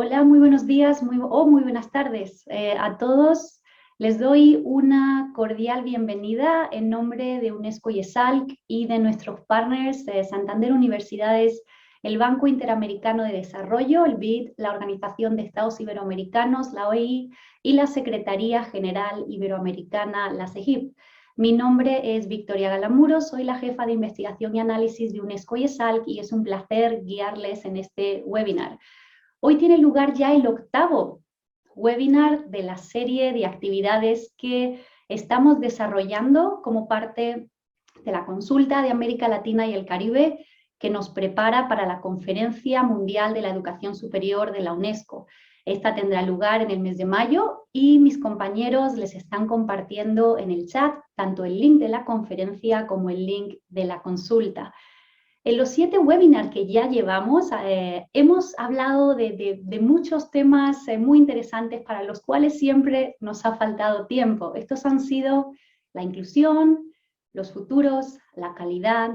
Hola, muy buenos días muy buenas tardes a todos. Les doy una cordial bienvenida en nombre de UNESCO y ESALC y de nuestros partners Santander Universidades, el Banco Interamericano de Desarrollo, el BID, la Organización de Estados Iberoamericanos, la OEI, y la Secretaría General Iberoamericana, la CEGIP. Mi nombre es Victoria Galamuro, soy la jefa de investigación y análisis de UNESCO y ESALC y es un placer guiarles en este webinar. Hoy tiene lugar ya el octavo webinar de la serie de actividades que estamos desarrollando como parte de la consulta de América Latina y el Caribe que nos prepara para la Conferencia Mundial de la Educación Superior de la UNESCO. Esta tendrá lugar en el mes de mayo y mis compañeros les están compartiendo en el chat tanto el link de la conferencia como el link de la consulta. En los 7 webinars que ya llevamos, hemos hablado de muchos temas muy interesantes para los cuales siempre nos ha faltado tiempo. Estos han sido la inclusión, los futuros, la calidad,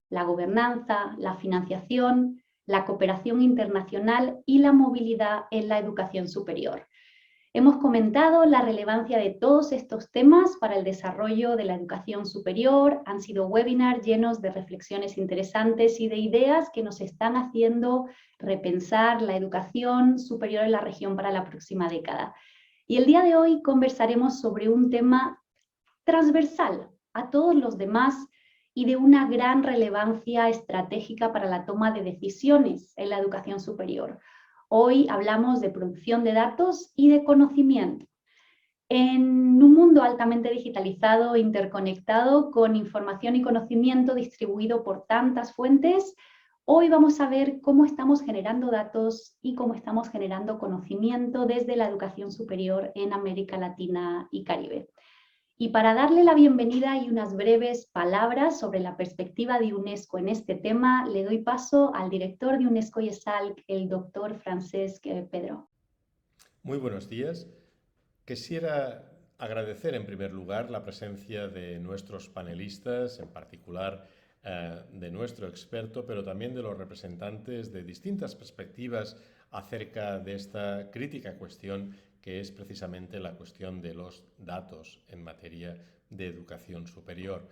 la gobernanza, la financiación, la cooperación internacional y la movilidad en la educación superior. Hemos comentado la relevancia de todos estos temas para el desarrollo de la educación superior. Han sido webinars llenos de reflexiones interesantes y de ideas que nos están haciendo repensar la educación superior en la región para la próxima década. Y el día de hoy conversaremos sobre un tema transversal a todos los demás y de una gran relevancia estratégica para la toma de decisiones en la educación superior. Hoy hablamos de producción de datos y de conocimiento. En un mundo altamente digitalizado, interconectado, con información y conocimiento distribuido por tantas fuentes, hoy vamos a ver cómo estamos generando datos y cómo estamos generando conocimiento desde la educación superior en América Latina y Caribe. Y para darle la bienvenida y unas breves palabras sobre la perspectiva de UNESCO en este tema, le doy paso al director de UNESCO y ESALC, el doctor Francesc Pedro. Muy buenos días. Quisiera agradecer en primer lugar la presencia de nuestros panelistas, en particular de nuestro experto, pero también de los representantes de distintas perspectivas acerca de esta crítica cuestión que es precisamente la cuestión de los datos en materia de educación superior.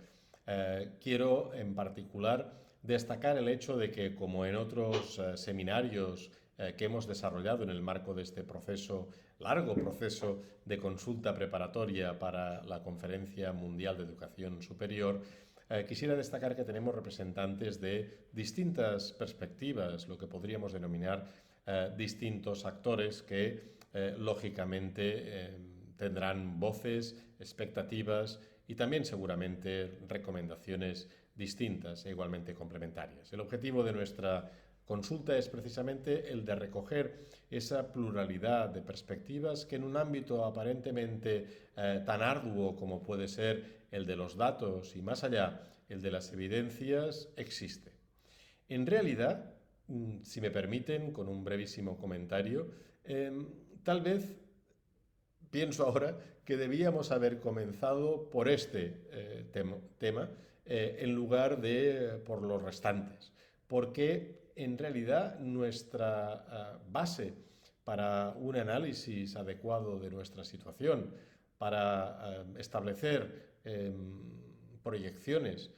Quiero en particular destacar el hecho de que, como en otros seminarios que hemos desarrollado en el marco de este largo proceso de consulta preparatoria para la Conferencia Mundial de Educación Superior, quisiera destacar que tenemos representantes de distintas perspectivas, lo que podríamos denominar distintos actores que, lógicamente, tendrán voces, expectativas y también seguramente recomendaciones distintas e igualmente complementarias. El objetivo de nuestra consulta es precisamente el de recoger esa pluralidad de perspectivas que en un ámbito aparentemente tan arduo como puede ser el de los datos y más allá el de las evidencias existe. En realidad, si me permiten, con un brevísimo comentario, tal vez pienso ahora que debíamos haber comenzado por este tema en lugar de por los restantes, porque en realidad nuestra base para un análisis adecuado de nuestra situación, para establecer proyecciones,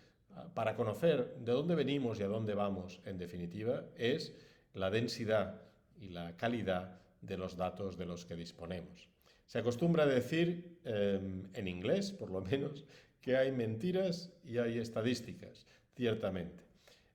para conocer de dónde venimos y a dónde vamos, en definitiva, es la densidad y la calidad de los datos de los que disponemos. Se acostumbra a decir, en inglés por lo menos, que hay mentiras y hay estadísticas, ciertamente.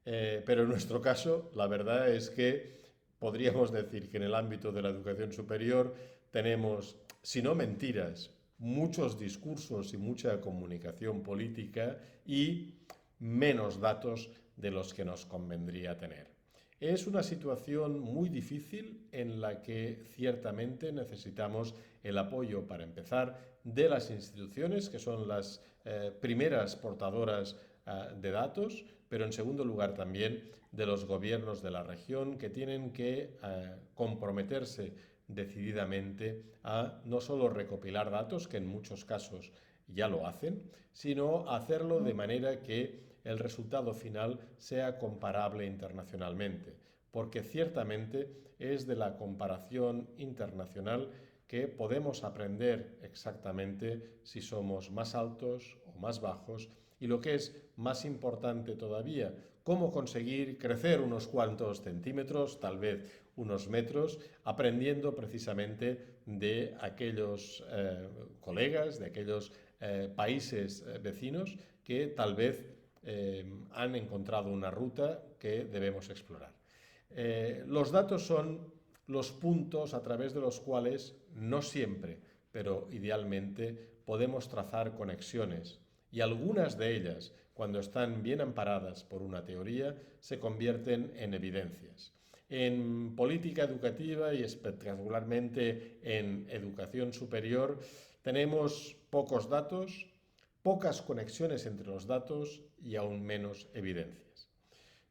Pero en nuestro caso, la verdad es que podríamos decir que en el ámbito de la educación superior tenemos, si no mentiras, muchos discursos y mucha comunicación política y menos datos de los que nos convendría tener. Es una situación muy difícil en la que ciertamente necesitamos el apoyo, para empezar, de las instituciones, que son las primeras portadoras de datos, pero en segundo lugar también de los gobiernos de la región, que tienen que comprometerse decididamente a no solo recopilar datos, que en muchos casos ya lo hacen, sino hacerlo de manera que el resultado final sea comparable internacionalmente. porque ciertamente es de la comparación internacional que podemos aprender exactamente si somos más altos o más bajos y, lo que es más importante todavía, cómo conseguir crecer unos cuantos centímetros, tal vez unos metros, aprendiendo precisamente de aquellos colegas, de aquellos países vecinos que tal vez han encontrado una ruta que debemos explorar. Los datos son los puntos a través de los cuales no siempre, pero idealmente podemos trazar conexiones, y algunas de ellas, cuando están bien amparadas por una teoría, se convierten en evidencias. En política educativa y espectacularmente en educación superior tenemos pocos datos, pocas conexiones entre los datos y aún menos evidencias.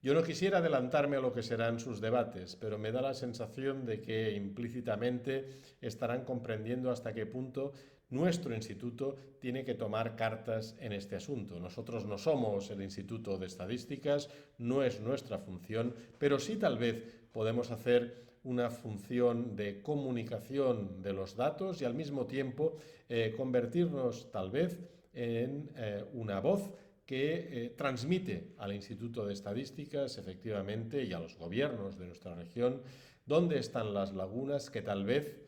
Yo no quisiera adelantarme a lo que serán sus debates, pero me da la sensación de que implícitamente estarán comprendiendo hasta qué punto nuestro instituto tiene que tomar cartas en este asunto. Nosotros no somos el Instituto de Estadísticas, no es nuestra función, pero sí tal vez podemos hacer una función de comunicación de los datos y al mismo tiempo convertirnos tal vez en una voz que transmite al Instituto de Estadísticas, efectivamente, y a los gobiernos de nuestra región, dónde están las lagunas que tal vez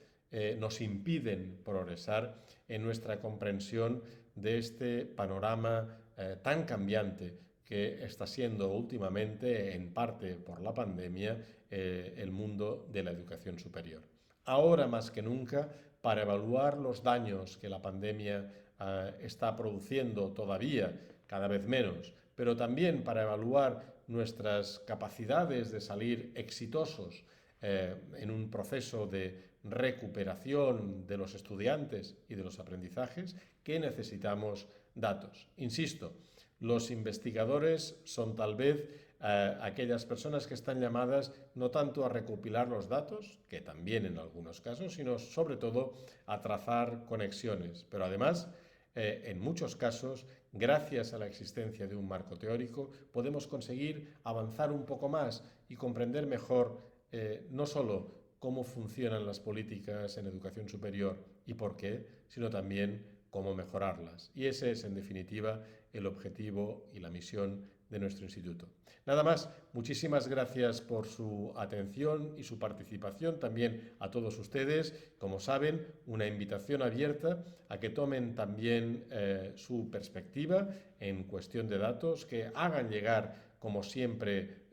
nos impiden progresar en nuestra comprensión de este panorama tan cambiante que está siendo últimamente, en parte por la pandemia, el mundo de la educación superior. Ahora más que nunca, para evaluar los daños que la pandemia está produciendo todavía, cada vez menos, pero también para evaluar nuestras capacidades de salir exitosos en un proceso de recuperación de los estudiantes y de los aprendizajes, que necesitamos datos. Insisto, los investigadores son tal vez aquellas personas que están llamadas no tanto a recopilar los datos, que también en algunos casos, sino sobre todo a trazar conexiones, pero además en muchos casos, gracias a la existencia de un marco teórico, podemos conseguir avanzar un poco más y comprender mejor no solo cómo funcionan las políticas en educación superior y por qué, sino también cómo mejorarlas. Y ese es, en definitiva, el objetivo y la misión de nuestro instituto. Nada más, muchísimas gracias por su atención y su participación, también a todos ustedes. Como saben, una invitación abierta a que tomen también su perspectiva en cuestión de datos, que hagan llegar, como siempre,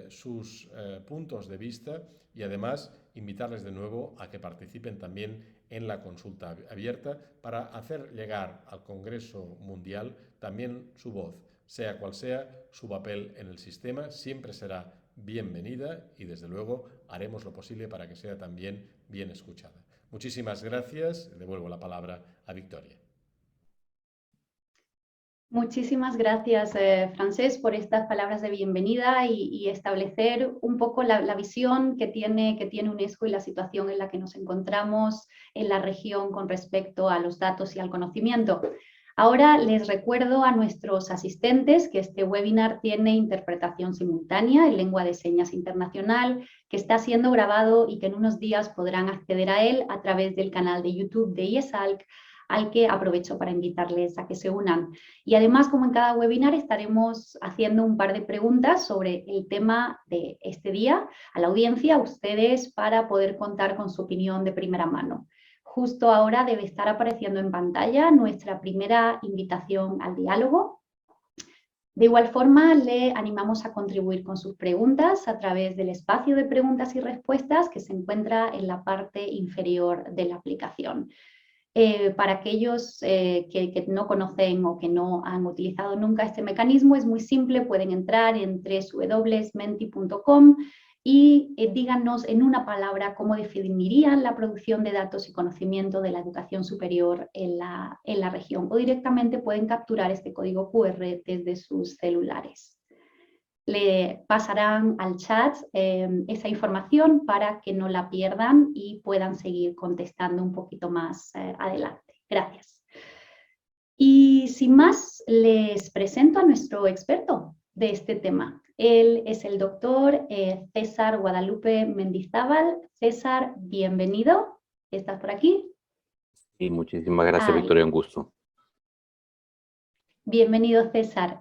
sus puntos de vista, y además invitarles de nuevo a que participen también en la consulta abierta para hacer llegar al Congreso Mundial también su voz. Sea cual sea su papel en el sistema, siempre será bienvenida y desde luego haremos lo posible para que sea también bien escuchada. Muchísimas gracias. Devuelvo la palabra a Victoria. Muchísimas gracias, Francesc, por estas palabras de bienvenida y establecer un poco la visión que tiene UNESCO y la situación en la que nos encontramos en la región con respecto a los datos y al conocimiento. Ahora les recuerdo a nuestros asistentes que este webinar tiene interpretación simultánea en lengua de señas internacional, que está siendo grabado y que en unos días podrán acceder a él a través del canal de YouTube de IESALC, al que aprovecho para invitarles a que se unan. Y además, como en cada webinar, estaremos haciendo un par de preguntas sobre el tema de este día a la audiencia, a ustedes, para poder contar con su opinión de primera mano. Justo ahora debe estar apareciendo en pantalla nuestra primera invitación al diálogo. De igual forma, le animamos a contribuir con sus preguntas a través del espacio de preguntas y respuestas que se encuentra en la parte inferior de la aplicación. Para aquellos que no conocen o que no han utilizado nunca este mecanismo, es muy simple, pueden entrar en www.menti.com y díganos en una palabra cómo definirían la producción de datos y conocimiento de la educación superior en la región, o directamente pueden capturar este código QR desde sus celulares. Le pasarán al chat esa información para que no la pierdan y puedan seguir contestando un poquito más adelante. Gracias. Y sin más, les presento a nuestro experto. de este tema. Él es el doctor César Guadalupe Mendizábal. César, bienvenido. ¿Estás por aquí? Y muchísimas gracias, Ahí. Victoria, un gusto. Bienvenido, César.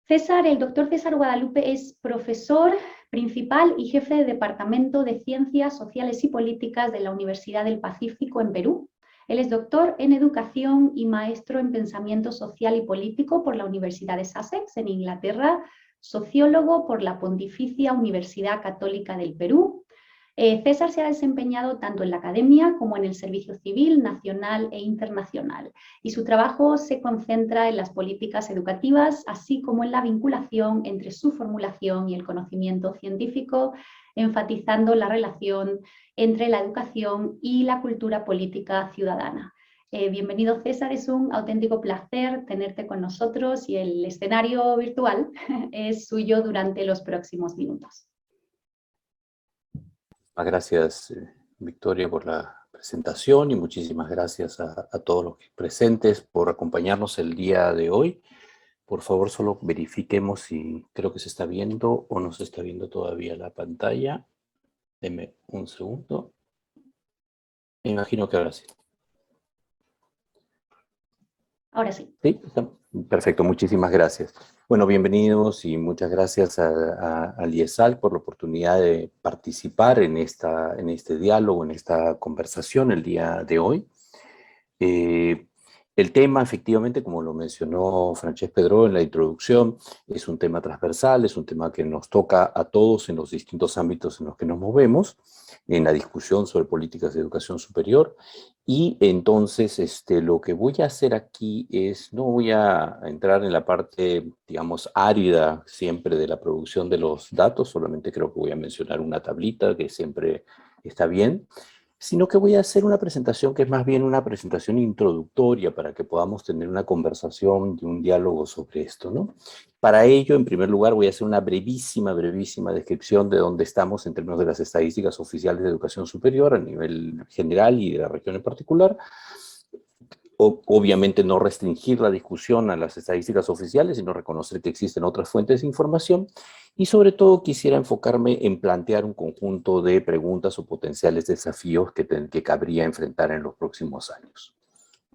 César, el doctor César Guadalupe es profesor principal y jefe de Departamento de Ciencias Sociales y Políticas de la Universidad del Pacífico en Perú. Él es doctor en Educación y maestro en Pensamiento Social y Político por la Universidad de Sussex, en Inglaterra, sociólogo por la Pontificia Universidad Católica del Perú. César se ha desempeñado tanto en la academia como en el servicio civil, nacional e internacional, y su trabajo se concentra en las políticas educativas, así como en la vinculación entre su formulación y el conocimiento científico, enfatizando la relación entre la educación y la cultura política ciudadana. Bienvenido, César, es un auténtico placer tenerte con nosotros y el escenario virtual es suyo durante los próximos minutos. Gracias, Victoria, por la presentación y muchísimas gracias a todos los presentes por acompañarnos el día de hoy. Por favor, solo verifiquemos si creo que se está viendo o no se está viendo todavía la pantalla. Deme un segundo. Me imagino que ahora sí. Ahora sí. Sí, perfecto, muchísimas gracias. Bueno, bienvenidos y muchas gracias al IESALC por la oportunidad de participar en este diálogo, en esta conversación el día de hoy. El tema, efectivamente, como lo mencionó Francesc Pedró en la introducción, es un tema transversal, es un tema que nos toca a todos en los distintos ámbitos en los que nos movemos, en la discusión sobre políticas de educación superior. Y entonces lo que voy a hacer aquí es, no voy a entrar en la parte, digamos, árida siempre de la producción de los datos, solamente creo que voy a mencionar una tablita que siempre está bien, sino que voy a hacer una presentación que es más bien una presentación introductoria para que podamos tener una conversación y un diálogo sobre esto, ¿no? Para ello, en primer lugar, voy a hacer una brevísima descripción de dónde estamos en términos de las estadísticas oficiales de educación superior a nivel general y de la región en particular. Obviamente no restringir la discusión a las estadísticas oficiales, sino reconocer que existen otras fuentes de información. Y sobre todo quisiera enfocarme en plantear un conjunto de preguntas o potenciales desafíos que cabría enfrentar en los próximos años,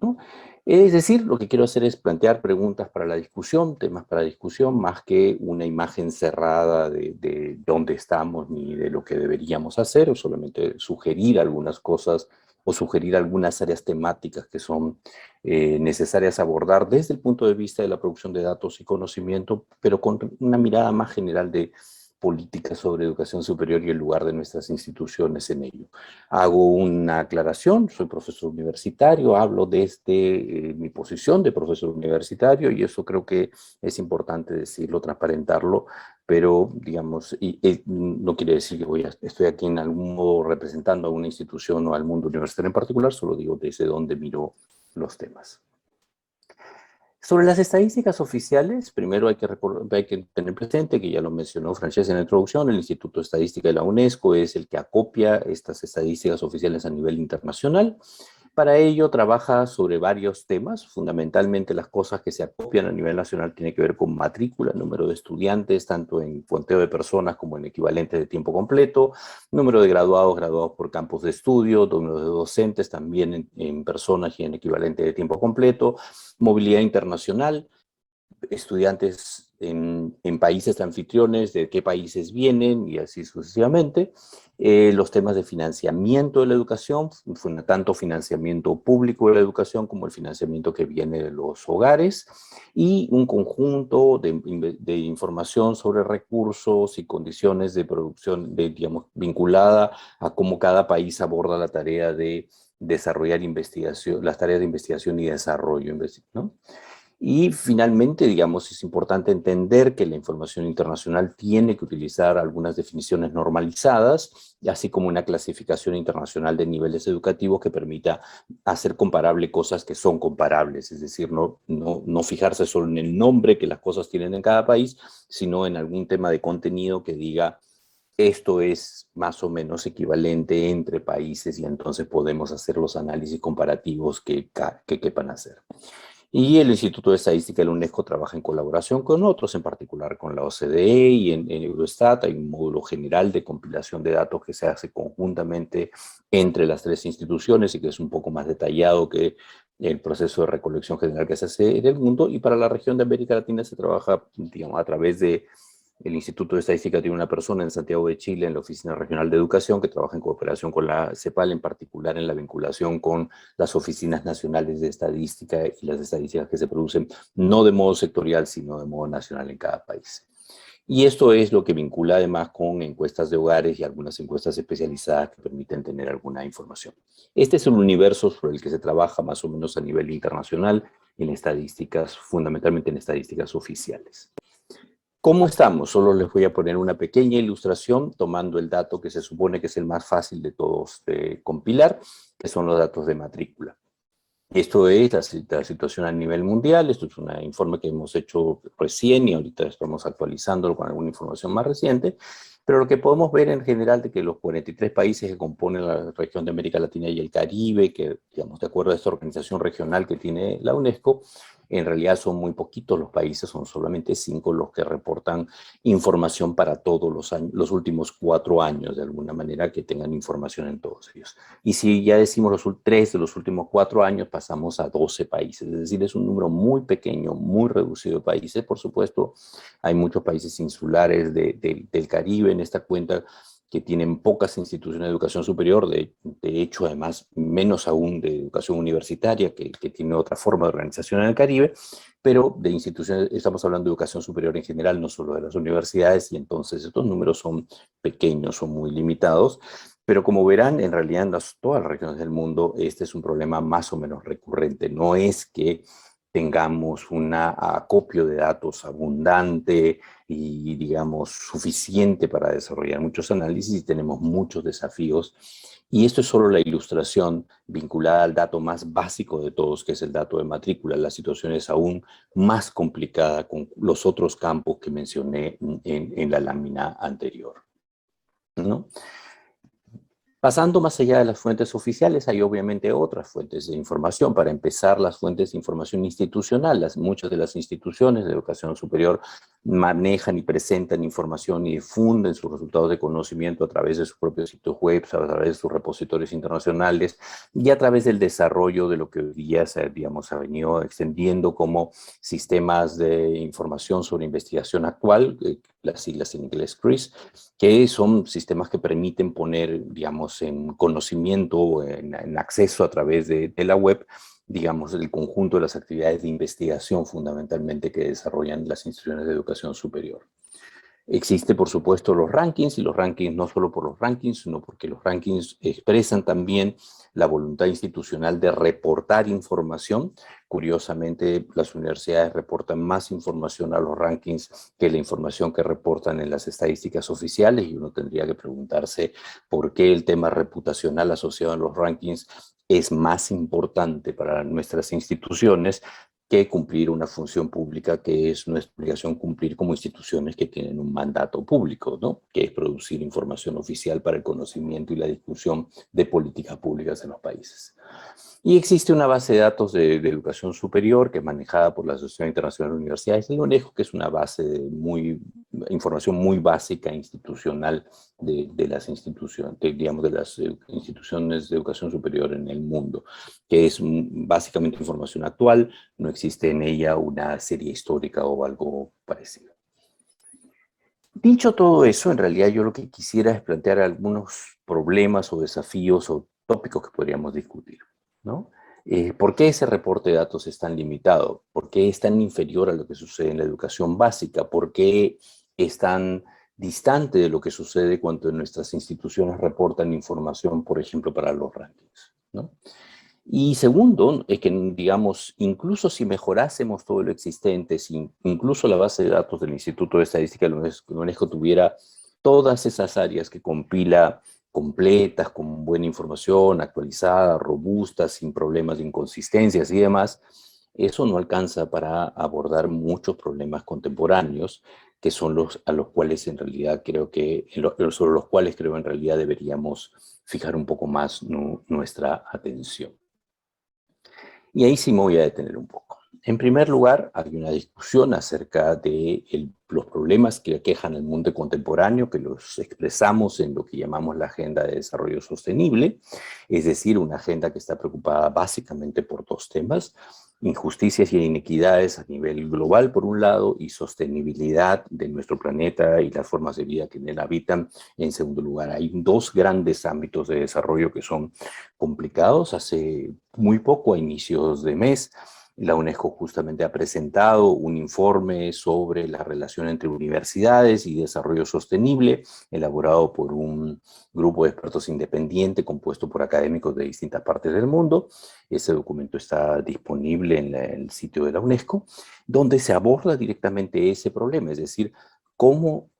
¿no? Es decir, lo que quiero hacer es plantear preguntas para la discusión, temas para discusión, más que una imagen cerrada de dónde estamos ni de lo que deberíamos hacer, o solamente sugerir algunas cosas o sugerir algunas áreas temáticas que son necesarias abordar desde el punto de vista de la producción de datos y conocimiento, pero con una mirada más general de políticas sobre educación superior y el lugar de nuestras instituciones en ello. Hago una aclaración, soy profesor universitario, hablo desde mi posición de profesor universitario y eso creo que es importante decirlo, transparentarlo, pero digamos, no quiere decir que estoy aquí en algún modo representando a una institución o al mundo universitario en particular, solo digo desde dónde miro los temas. Sobre las estadísticas oficiales, primero hay que tener presente, que ya lo mencionó Francesc en la introducción, el Instituto de Estadística de la UNESCO es el que acopia estas estadísticas oficiales a nivel internacional. Para ello trabaja sobre varios temas, fundamentalmente las cosas que se acopian a nivel nacional tienen que ver con matrícula, número de estudiantes, tanto en conteo de personas como en equivalentes de tiempo completo, número de graduados por campos de estudio, número de docentes también en personas y en equivalente de tiempo completo, movilidad internacional, estudiantes en países anfitriones, de qué países vienen y así sucesivamente. Los temas de financiamiento de la educación, tanto financiamiento público de la educación como el financiamiento que viene de los hogares, y un conjunto de información sobre recursos y condiciones de producción, digamos, vinculada a cómo cada país aborda la tarea de desarrollar investigación, las tareas de investigación y desarrollo, ¿no? Y finalmente, digamos, es importante entender que la información internacional tiene que utilizar algunas definiciones normalizadas, así como una clasificación internacional de niveles educativos que permita hacer comparable cosas que son comparables, es decir, no fijarse solo en el nombre que las cosas tienen en cada país, sino en algún tema de contenido que diga esto es más o menos equivalente entre países y entonces podemos hacer los análisis comparativos que quepan hacer. Y el Instituto de Estadística de la UNESCO trabaja en colaboración con otros, en particular con la OCDE y en Eurostat. Hay un módulo general de compilación de datos que se hace conjuntamente entre las tres instituciones y que es un poco más detallado que el proceso de recolección general que se hace en el mundo. Y para la región de América Latina se trabaja, digamos, a través de el Instituto de Estadística. Tiene una persona en Santiago de Chile, en la Oficina Regional de Educación, que trabaja en cooperación con la CEPAL, en particular en la vinculación con las oficinas nacionales de estadística y las estadísticas que se producen no de modo sectorial, sino de modo nacional en cada país. Y esto es lo que vincula además con encuestas de hogares y algunas encuestas especializadas que permiten tener alguna información. Este es el universo sobre el que se trabaja más o menos a nivel internacional en estadísticas, fundamentalmente en estadísticas oficiales. ¿Cómo estamos? Solo les voy a poner una pequeña ilustración tomando el dato que se supone que es el más fácil de todos de compilar, que son los datos de matrícula. Esto es la situación a nivel mundial. Esto es un informe que hemos hecho recién y ahorita estamos actualizándolo con alguna información más reciente. Pero lo que podemos ver en general de que los 43 países que componen la región de América Latina y el Caribe, que digamos de acuerdo a esta organización regional que tiene la UNESCO, en realidad son muy poquitos los países, son solamente 5 los que reportan información para todos los años, los últimos 4 años, de alguna manera que tengan información en todos ellos. Y si ya decimos los 3 de los últimos 4 años, pasamos a 12 países, es decir, es un número muy pequeño, muy reducido de países. Por supuesto, hay muchos países insulares del Caribe en esta cuenta que tienen pocas instituciones de educación superior, de hecho, además, menos aún de educación universitaria, que tiene otra forma de organización en el Caribe, pero de instituciones, estamos hablando de educación superior en general, no solo de las universidades, y entonces estos números son pequeños, son muy limitados, pero como verán, en realidad en todas las regiones del mundo, este es un problema más o menos recurrente. No es que tengamos un acopio de datos abundante y, digamos, suficiente para desarrollar muchos análisis, y tenemos muchos desafíos. Y esto es solo la ilustración vinculada al dato más básico de todos, que es el dato de matrícula. La situación es aún más complicada con los otros campos que mencioné en la lámina anterior, ¿no? Pasando más allá de las fuentes oficiales, hay obviamente otras fuentes de información. Para empezar, las fuentes de información institucional. Muchas de las instituciones de educación superior manejan y presentan información y difunden sus resultados de conocimiento a través de sus propios sitios web, a través de sus repositorios internacionales y a través del desarrollo de lo que hoy día se ha venido extendiendo como sistemas de información sobre investigación actual, las siglas en inglés CRIS, que son sistemas que permiten poner, digamos, en conocimiento, en acceso a través de la web, digamos, el conjunto de las actividades de investigación fundamentalmente que desarrollan las instituciones de educación superior. Existe, por supuesto, los rankings, y los rankings no solo por los rankings, sino porque los rankings expresan también la voluntad institucional de reportar información. Curiosamente, las universidades reportan más información a los rankings que la información que reportan en las estadísticas oficiales, y uno tendría que preguntarse por qué el tema reputacional asociado a los rankings es más importante para nuestras instituciones que cumplir una función pública que es nuestra obligación cumplir como instituciones que tienen un mandato público, ¿no? Que es producir información oficial para el conocimiento y la discusión de políticas públicas en los países. Y existe una base de datos de educación superior que es manejada por la Asociación Internacional de Universidades, la UNESCO, que es una base de información muy básica institucional de las instituciones, digamos, de las instituciones de educación superior en el mundo, que es básicamente información actual. No existe en ella una serie histórica o algo parecido. Dicho todo eso, en realidad yo lo que quisiera es plantear algunos problemas o desafíos o tópicos que podríamos discutir, ¿no? ¿Por qué ese reporte de datos es tan limitado? ¿Por qué es tan inferior a lo que sucede en la educación básica? ¿Por qué es tan distante de lo que sucede cuando nuestras instituciones reportan información, por ejemplo, para los rankings, ¿no? Y segundo, es que, digamos, incluso si mejorásemos todo lo existente, si incluso la base de datos del Instituto de Estadística de la UNESCO tuviera todas esas áreas que compila completas, con buena información, actualizada, robusta, sin problemas de inconsistencias y demás, eso no alcanza para abordar muchos problemas contemporáneos, que son a los cuales en realidad sobre los cuales creo en realidad deberíamos fijar un poco más nuestra atención. Y ahí sí me voy a detener un poco. En primer lugar, hay una discusión acerca de los problemas que aquejan el mundo contemporáneo, que los expresamos en lo que llamamos la Agenda de Desarrollo Sostenible, es decir, una agenda que está preocupada básicamente por dos temas: injusticias y inequidades a nivel global, por un lado, y sostenibilidad de nuestro planeta y las formas de vida que en él habitan, en segundo lugar. Hay dos grandes ámbitos de desarrollo que son complicados. Hace muy poco, a inicios de mes, la UNESCO justamente ha presentado un informe sobre la relación entre universidades y desarrollo sostenible, elaborado por un grupo de expertos independiente compuesto por académicos de distintas partes del mundo. Ese documento está disponible en el sitio de la UNESCO, donde se aborda directamente ese problema, es decir, cómo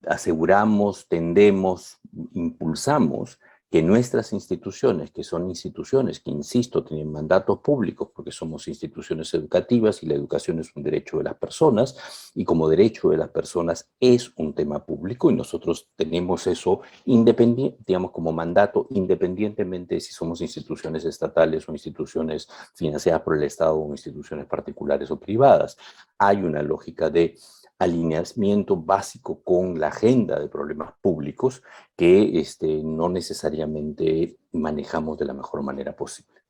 aseguramos, tendemos, impulsamos que nuestras instituciones, que son instituciones que, insisto, tienen mandatos públicos porque somos instituciones educativas y la educación es un derecho de las personas, y como derecho de las personas es un tema público, y nosotros tenemos eso independiente, digamos, como mandato, independientemente de si somos instituciones estatales o instituciones financiadas por el Estado o instituciones particulares o privadas. Hay una lógica de alineamiento básico con la agenda de problemas públicos que no necesariamente manejamos de la mejor manera posible.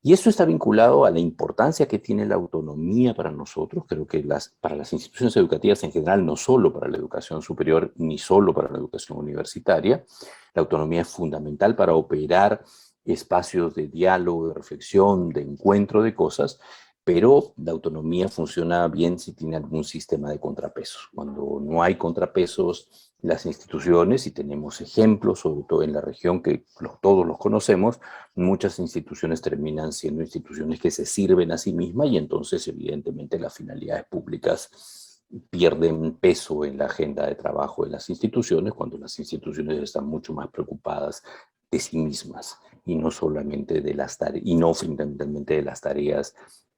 Y esto está vinculado a la importancia que tiene la autonomía para nosotros. Creo que para las instituciones educativas en general, no solo para la educación superior, ni solo para la educación universitaria, la autonomía es fundamental para operar espacios de diálogo, de reflexión, de encuentro de cosas, pero la autonomía funciona bien si tiene algún sistema de contrapesos. Cuando no hay contrapesos, las instituciones, y tenemos ejemplos, sobre todo en la región que todos los conocemos, muchas instituciones terminan siendo instituciones que se sirven a sí mismas, y entonces evidentemente las finalidades públicas pierden peso en la agenda de trabajo de las instituciones, cuando las instituciones están mucho más preocupadas de sí mismas y no solamente de las tareas, y no fundamentalmente de las tareas,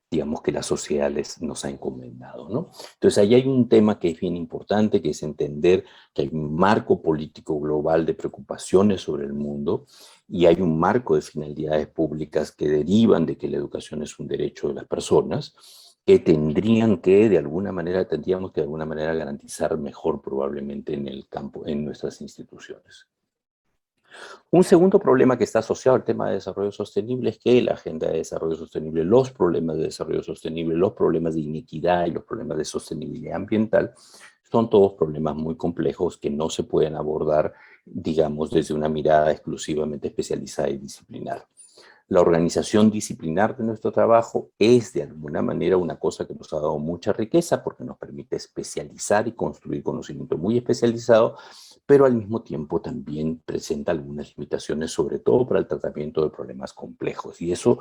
digamos, que la sociedad nos ha encomendado, ¿no? Entonces, ahí hay un tema que es bien importante, que es entender que hay un marco político global de preocupaciones sobre el mundo, y hay un marco de finalidades públicas que derivan de que la educación es un derecho de las personas, que tendríamos que de alguna manera garantizar mejor probablemente en el campo, en nuestras instituciones. Un segundo problema que está asociado al tema de desarrollo sostenible es que la agenda de desarrollo sostenible, los problemas de desarrollo sostenible, los problemas de inequidad y los problemas de sostenibilidad ambiental son todos problemas muy complejos que no se pueden abordar, digamos, desde una mirada exclusivamente especializada y disciplinar. La organización disciplinar de nuestro trabajo es de alguna manera una cosa que nos ha dado mucha riqueza porque nos permite especializar y construir conocimiento muy especializado, pero al mismo tiempo también presenta algunas limitaciones, sobre todo para el tratamiento de problemas complejos. Y eso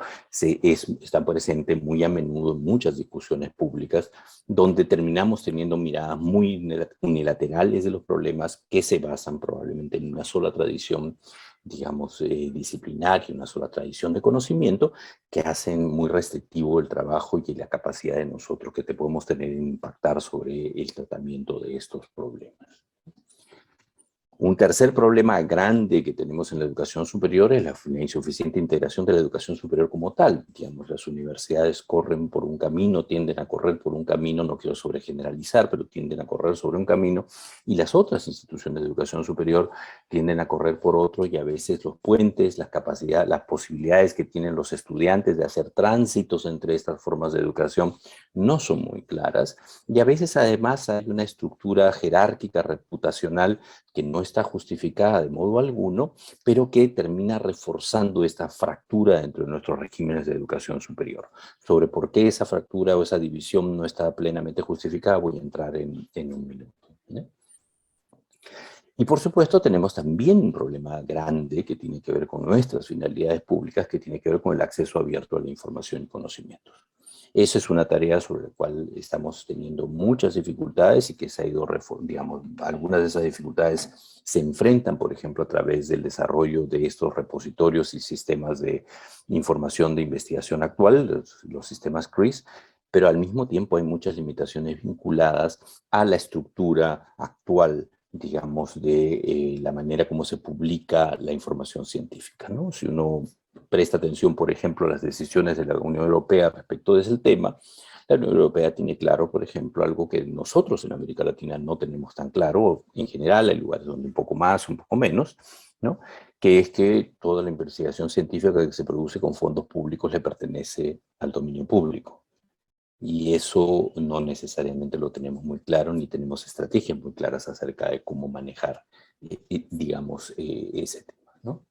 está presente muy a menudo en muchas discusiones públicas, donde terminamos teniendo miradas muy unilaterales de los problemas que se basan probablemente en una sola tradición, digamos, disciplinaria, una sola tradición de conocimiento, que hacen muy restrictivo el trabajo y la capacidad de nosotros que podemos tener en impactar sobre el tratamiento de estos problemas. Un tercer problema grande que tenemos en la educación superior es la insuficiente integración de la educación superior como tal. Digamos, las universidades corren por un camino, tienden a correr por un camino, no quiero sobregeneralizar, pero tienden a correr sobre un camino, y las otras instituciones de educación superior tienden a correr por otro, y a veces los puentes, las capacidades, las posibilidades que tienen los estudiantes de hacer tránsitos entre estas formas de educación no son muy claras, y a veces además hay una estructura jerárquica, reputacional, que no está justificada de modo alguno, pero que termina reforzando esta fractura dentro de nuestros regímenes de educación superior. Sobre por qué esa fractura o esa división no está plenamente justificada voy a entrar en un minuto, ¿no? Y por supuesto tenemos también un problema grande que tiene que ver con nuestras finalidades públicas, que tiene que ver con el acceso abierto a la información y conocimientos. Esa es una tarea sobre la cual estamos teniendo muchas dificultades y que se ha ido, digamos, algunas de esas dificultades se enfrentan, por ejemplo, a través del desarrollo de estos repositorios y sistemas de información de investigación actual, los sistemas CRIS, pero al mismo tiempo hay muchas limitaciones vinculadas a la estructura actual, digamos, de la manera como se publica la información científica, ¿no? Si uno presta atención, por ejemplo, a las decisiones de la Unión Europea respecto de ese tema, la Unión Europea tiene claro, por ejemplo, algo que nosotros en América Latina no tenemos tan claro, en general hay lugares donde un poco más, un poco menos, ¿no? Que es que toda la investigación científica que se produce con fondos públicos le pertenece al dominio público. Y eso no necesariamente lo tenemos muy claro, ni tenemos estrategias muy claras acerca de cómo manejar, digamos, ese tema, ¿no?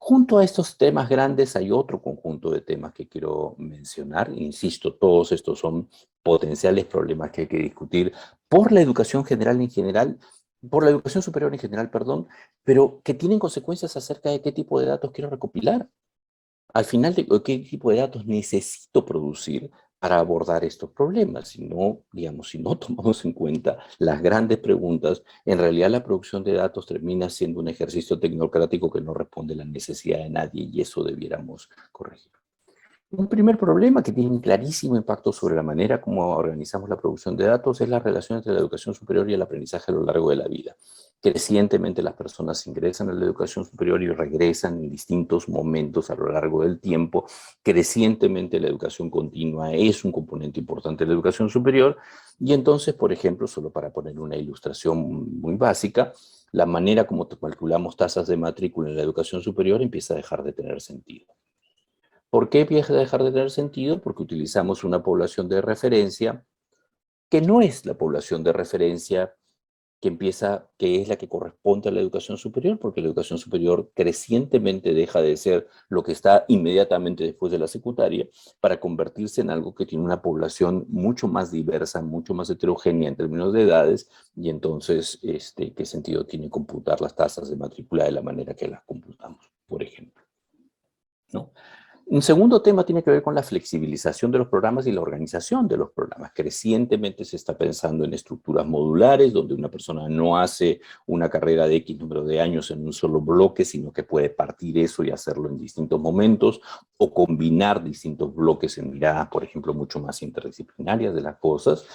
Junto a estos temas grandes hay otro conjunto de temas que quiero mencionar. Insisto, todos estos son potenciales problemas que hay que discutir por la educación general en general, por la educación superior en general, perdón, pero que tienen consecuencias acerca de qué tipo de datos quiero recopilar. Al final, ¿qué tipo de datos necesito producir para abordar estos problemas? Si no, digamos, si no tomamos en cuenta las grandes preguntas, en realidad la producción de datos termina siendo un ejercicio tecnocrático que no responde a la necesidad de nadie y eso debiéramos corregir. Un primer problema que tiene un clarísimo impacto sobre la manera como organizamos la producción de datos es la relación entre la educación superior y el aprendizaje a lo largo de la vida. Crecientemente las personas ingresan a la educación superior y regresan en distintos momentos a lo largo del tiempo. Crecientemente la educación continua es un componente importante de la educación superior y entonces, por ejemplo, solo para poner una ilustración muy básica, la manera como calculamos tasas de matrícula en la educación superior empieza a dejar de tener sentido. ¿Por qué empieza a dejar de tener sentido? Porque utilizamos una población de referencia que no es la población de referencia que es la que corresponde a la educación superior, porque la educación superior crecientemente deja de ser lo que está inmediatamente después de la secundaria para convertirse en algo que tiene una población mucho más diversa, mucho más heterogénea en términos de edades, y entonces, ¿qué sentido tiene computar las tasas de matrícula de la manera que las computamos, por ejemplo? ¿No? Un segundo tema tiene que ver con la flexibilización de los programas y la organización de los programas. Crecientemente se está pensando en estructuras modulares, donde una persona no hace una carrera de X número de años en un solo bloque, sino que puede partir eso y hacerlo en distintos momentos, o combinar distintos bloques en miradas, por ejemplo, mucho más interdisciplinarias de las cosas,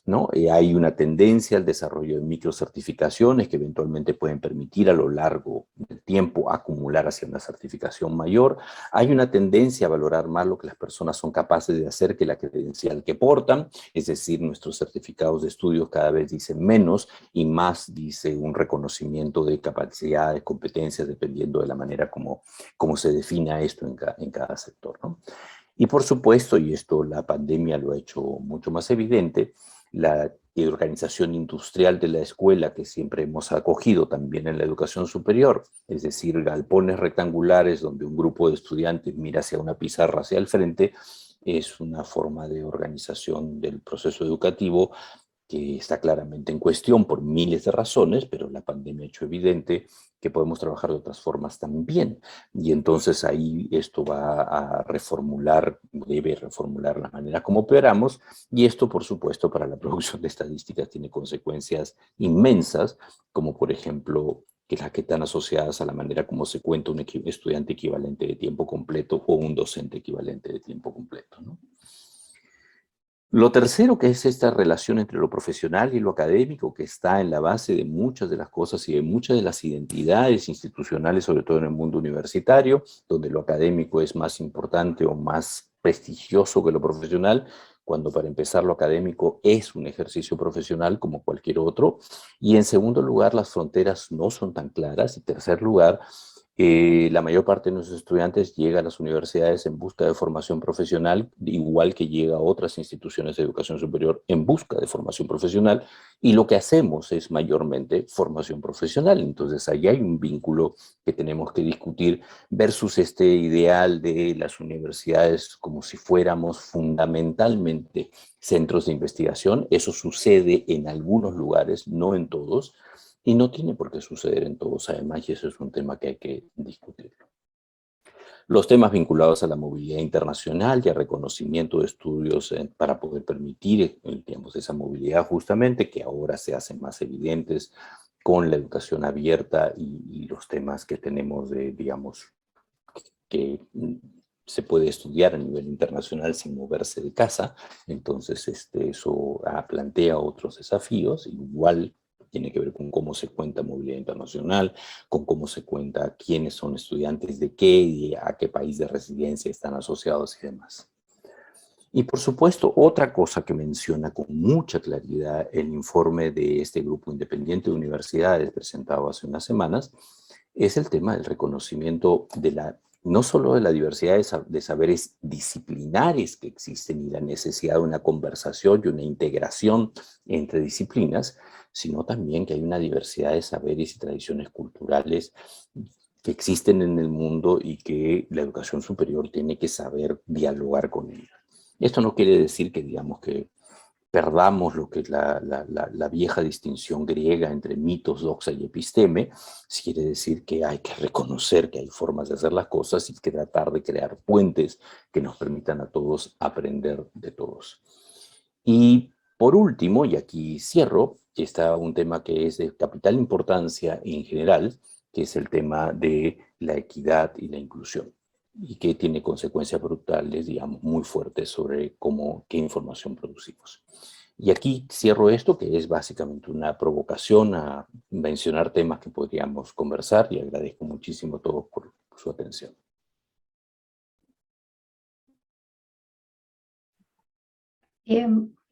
¿no? Hay una tendencia al desarrollo de microcertificaciones que eventualmente pueden permitir a lo largo del tiempo acumular hacia una certificación mayor. Hay una tendencia a valorar más lo que las personas son capaces de hacer que la credencial que portan, es decir, nuestros certificados de estudios cada vez dicen menos y más dice un reconocimiento de capacidades, competencias, dependiendo de la manera como se defina esto en cada sector, ¿no? Y por supuesto, y esto la pandemia lo ha hecho mucho más evidente, la organización industrial de la escuela que siempre hemos acogido también en la educación superior, es decir, galpones rectangulares donde un grupo de estudiantes mira hacia una pizarra hacia el frente, es una forma de organización del proceso educativo que está claramente en cuestión por miles de razones, pero la pandemia ha hecho evidente que podemos trabajar de otras formas también. Y entonces ahí esto va a reformular, debe reformular la manera como operamos, y esto, por supuesto, para la producción de estadísticas tiene consecuencias inmensas, como por ejemplo que las que están asociadas a la manera como se cuenta un estudiante equivalente de tiempo completo o un docente equivalente de tiempo completo, ¿no? Lo tercero, que es esta relación entre lo profesional y lo académico, que está en la base de muchas de las cosas y de muchas de las identidades institucionales, sobre todo en el mundo universitario, donde lo académico es más importante o más prestigioso que lo profesional, cuando para empezar lo académico es un ejercicio profesional como cualquier otro. Y en segundo lugar, las fronteras no son tan claras. Y en tercer lugar, la mayor parte de nuestros estudiantes llega a las universidades en busca de formación profesional, igual que llega a otras instituciones de educación superior en busca de formación profesional, y lo que hacemos es mayormente formación profesional. Entonces, ahí hay un vínculo que tenemos que discutir versus este ideal de las universidades como si fuéramos fundamentalmente centros de investigación. Eso sucede en algunos lugares, no en todos, y no tiene por qué suceder en todos, además, y eso es un tema que hay que discutirlo. Los temas vinculados a la movilidad internacional y al reconocimiento de estudios para poder permitir, digamos, esa movilidad justamente, que ahora se hacen más evidentes con la educación abierta y los temas que tenemos de, digamos, que se puede estudiar a nivel internacional sin moverse de casa. Entonces, eso plantea otros desafíos, igual tiene que ver con cómo se cuenta movilidad internacional, con cómo se cuenta quiénes son estudiantes de qué y a qué país de residencia están asociados y demás. Y por supuesto, otra cosa que menciona con mucha claridad el informe de este grupo independiente de universidades presentado hace unas semanas es el tema del reconocimiento de no solo de la diversidad de saberes disciplinares que existen y la necesidad de una conversación y una integración entre disciplinas, sino también que hay una diversidad de saberes y tradiciones culturales que existen en el mundo y que la educación superior tiene que saber dialogar con ellas. Esto no quiere decir que, digamos, que perdamos lo que es la vieja distinción griega entre mitos, doxa y episteme. Quiere decir que hay que reconocer que hay formas de hacer las cosas y que tratar de crear puentes que nos permitan a todos aprender de todos. Y por último, y aquí cierro, está un tema que es de capital importancia en general, que es el tema de la equidad y la inclusión, y que tiene consecuencias brutales, digamos, muy fuertes sobre qué información producimos. Y aquí cierro esto, que es básicamente una provocación a mencionar temas que podríamos conversar, y agradezco muchísimo a todos por su atención.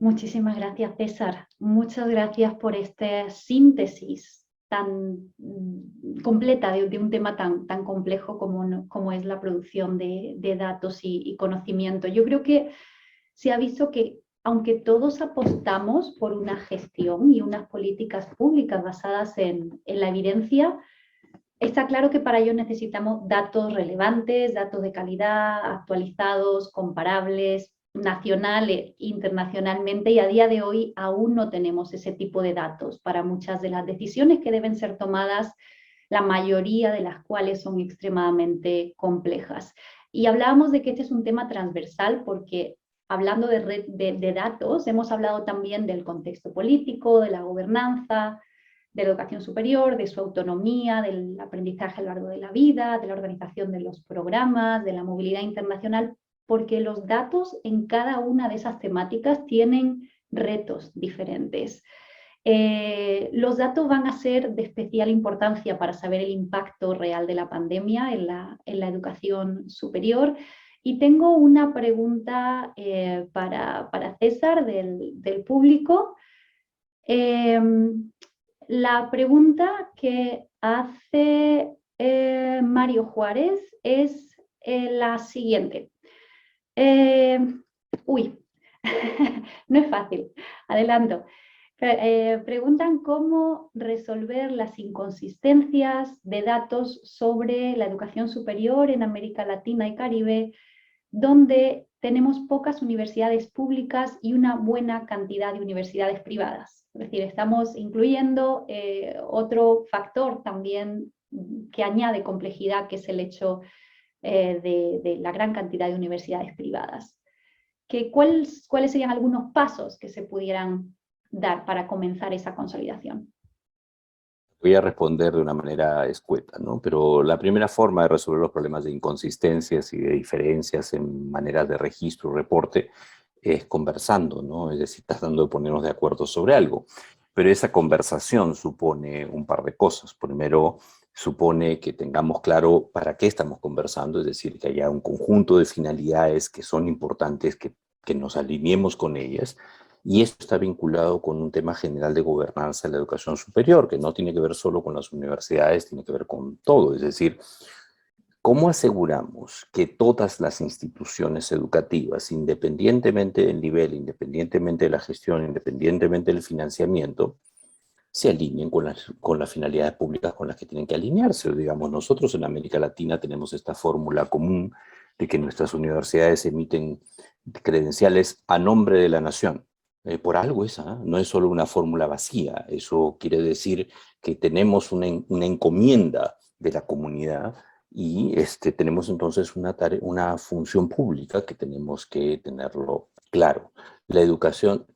Muchísimas gracias, César. Muchas gracias por esta síntesis tan completa de un tema tan complejo como es la producción de datos y conocimiento. Yo creo que se ha visto que, aunque todos apostamos por una gestión y unas políticas públicas basadas en la evidencia, está claro que para ello necesitamos datos relevantes, datos de calidad, actualizados, comparables, nacionales, internacionalmente, y a día de hoy aún no tenemos ese tipo de datos para muchas de las decisiones que deben ser tomadas, la mayoría de las cuales son extremadamente complejas. Y hablábamos de que este es un tema transversal porque, hablando de datos, hemos hablado también del contexto político, de la gobernanza, de la educación superior, de su autonomía, del aprendizaje a lo largo de la vida, de la organización de los programas, de la movilidad internacional, porque los datos en cada una de esas temáticas tienen retos diferentes. Los datos van a ser de especial importancia para saber el impacto real de la pandemia en la educación superior. Y tengo una pregunta para César del público. La pregunta que hace Mario Juárez es la siguiente. No es fácil, adelanto. Preguntan cómo resolver las inconsistencias de datos sobre la educación superior en América Latina y Caribe, donde tenemos pocas universidades públicas y una buena cantidad de universidades privadas. Es decir, estamos incluyendo otro factor también que añade complejidad, que es el hecho de la gran cantidad de universidades privadas. ¿Cuáles serían algunos pasos que se pudieran dar para comenzar esa consolidación? Voy a responder de una manera escueta, ¿no? Pero la primera forma de resolver los problemas de inconsistencias y de diferencias en maneras de registro, reporte, es conversando, ¿no? Es decir, tratando de ponernos de acuerdo sobre algo. Pero esa conversación supone un par de cosas. Primero, supone que tengamos claro para qué estamos conversando, es decir, que haya un conjunto de finalidades que son importantes, que nos alineemos con ellas. Y esto está vinculado con un tema general de gobernanza de la educación superior, que no tiene que ver solo con las universidades, tiene que ver con todo. Es decir, ¿cómo aseguramos que todas las instituciones educativas, independientemente del nivel, independientemente de la gestión, independientemente del financiamiento, se alineen con las finalidades públicas con las que tienen que alinearse? Digamos, nosotros en América Latina tenemos esta fórmula común de que nuestras universidades emiten credenciales a nombre de la nación. Por algo esa, ¿eh? No es solo una fórmula vacía. Eso quiere decir que tenemos una encomienda de la comunidad y tenemos entonces una función pública que tenemos que tenerlo claro. La educación,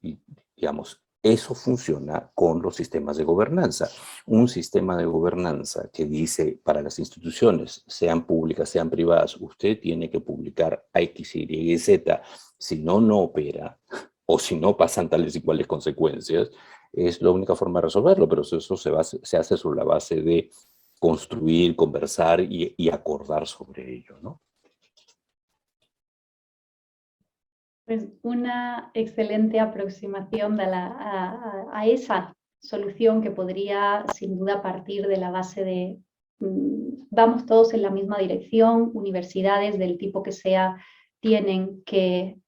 digamos, eso funciona con los sistemas de gobernanza. Un sistema de gobernanza que dice para las instituciones, sean públicas, sean privadas, usted tiene que publicar X, Y y Z, si no, no opera, o si no pasan tales y cuales consecuencias, es la única forma de resolverlo, pero eso se hace sobre la base de construir, conversar y acordar sobre ello, ¿no? Pues una excelente aproximación a esa solución que podría sin duda partir de la base de vamos todos en la misma dirección, universidades del tipo que sea tienen que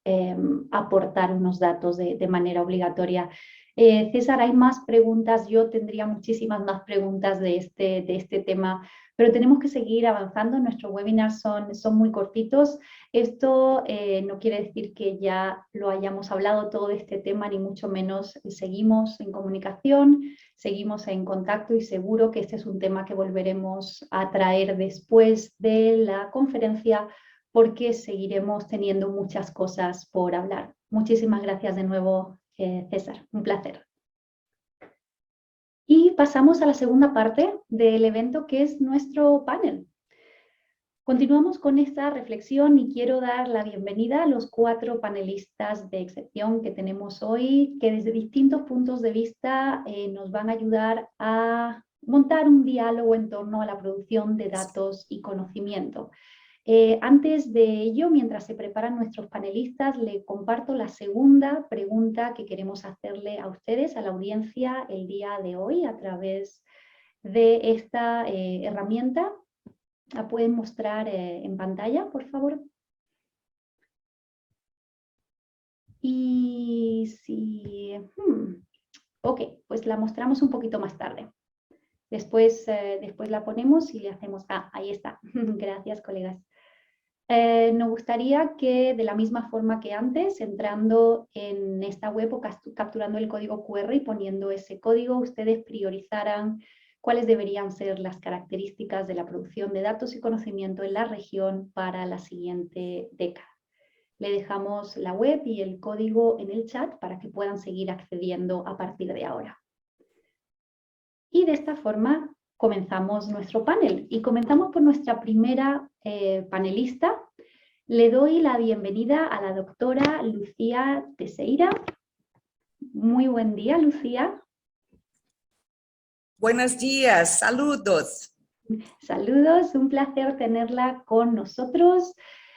aportar unos datos de manera obligatoria. César, hay más preguntas, yo tendría muchísimas más preguntas de este tema, pero tenemos que seguir avanzando, nuestros webinars son muy cortitos. Esto no quiere decir que ya lo hayamos hablado todo de este tema, ni mucho menos. Seguimos en comunicación, seguimos en contacto y seguro que este es un tema que volveremos a traer después de la conferencia porque seguiremos teniendo muchas cosas por hablar. Muchísimas gracias de nuevo, César. Un placer. Y pasamos a la segunda parte del evento, que es nuestro panel. Continuamos con esta reflexión y quiero dar la bienvenida a los 4 panelistas de excepción que tenemos hoy, que desde distintos puntos de vista nos van a ayudar a montar un diálogo en torno a la producción de datos y conocimiento. Antes de ello, mientras se preparan nuestros panelistas, le comparto la segunda pregunta que queremos hacerle a ustedes, a la audiencia, el día de hoy a través de esta herramienta. ¿La pueden mostrar en pantalla, por favor? Y si... ok, pues la mostramos un poquito más tarde. Después la ponemos y le hacemos... Ah, ahí está. Gracias, colegas. Nos gustaría que de la misma forma que antes, entrando en esta web o capturando el código QR y poniendo ese código, ustedes priorizaran cuáles deberían ser las características de la producción de datos y conocimiento en la región para la siguiente década. Le dejamos la web y el código en el chat para que puedan seguir accediendo a partir de ahora. Y de esta forma comenzamos nuestro panel. Y comenzamos por nuestra primera panelista. Le doy la bienvenida a la doctora Lucía Teixeira. Muy buen día, Lucía. Buenos días, saludos. Saludos, un placer tenerla con nosotros.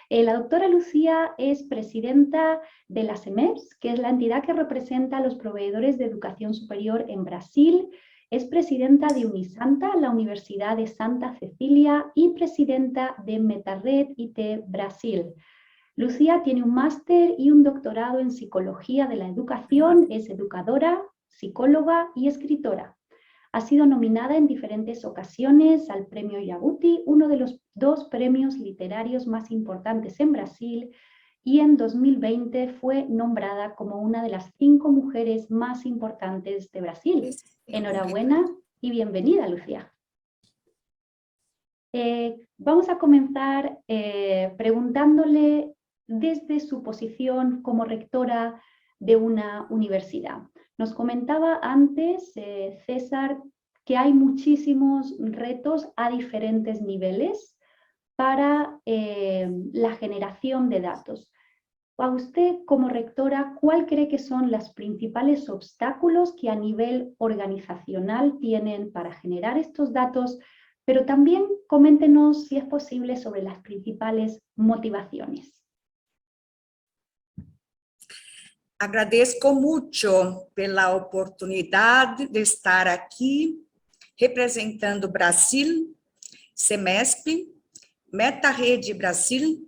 La doctora Lucía es presidenta de la CEMEPS, que es la entidad que representa a los proveedores de educación superior en Brasil. Es presidenta de Unisanta, la Universidad de Santa Cecilia, y presidenta de Metared IT Brasil. Lucía tiene un máster y un doctorado en psicología de la educación, es educadora, psicóloga y escritora. Ha sido nominada en diferentes ocasiones al Premio Jabuti, uno de los 2 premios literarios más importantes en Brasil, y en 2020 fue nombrada como una de las 5 mujeres más importantes de Brasil. Enhorabuena y bienvenida, Lucía. Vamos a comenzar preguntándole desde su posición como rectora de una universidad. Nos comentaba antes, César, que hay muchísimos retos a diferentes niveles para la generación de datos. A usted, como rectora, ¿cuál cree que son los principales obstáculos que a nivel organizacional tienen para generar estos datos? Pero también coméntenos, si es posible, sobre las principales motivaciones. Agradezco mucho pela oportunidade de estar aqui representando Brasil, CEMESP, Metarede Brasil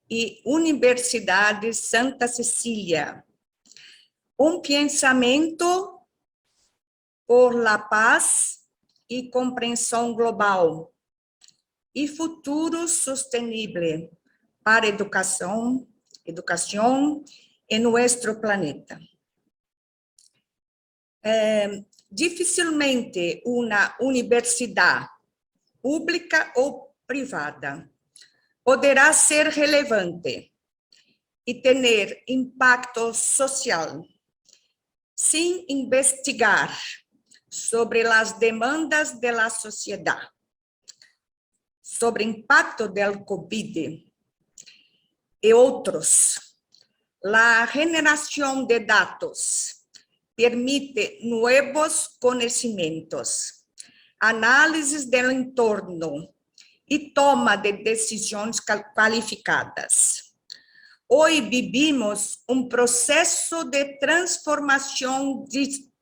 e Universidade Santa Cecília. Pensamento por la paz e compreensão global e futuro sustentável para educação em nosso planeta. Dificilmente uma universidade pública ou privada poderá ser relevante e ter impacto social sem investigar sobre as demandas da sociedade, sobre o impacto do COVID e outros. La generación de datos permite nuevos conocimientos, análisis del entorno y toma de decisiones calificadas. Hoy vivimos un proceso de transformación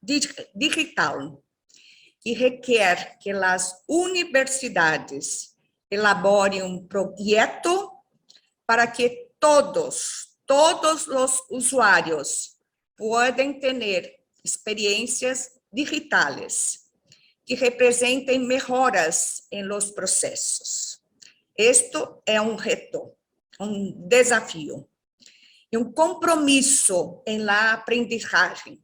digital que requer que las universidades elaborem un proyecto para que todos los usuarios puedan tener experiencias digitales que representen mejoras en los procesos. Esto es un reto, un desafío y un compromiso en la aprendizaje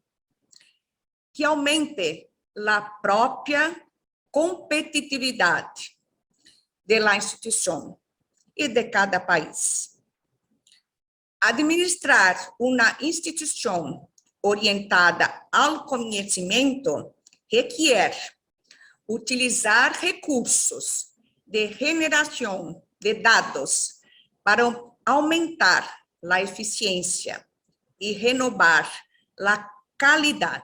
que aumente la propia competitividad de la institución y de cada país. Administrar una institución orientada al conocimiento requiere utilizar recursos de generación de datos para aumentar la eficiencia y renovar la calidad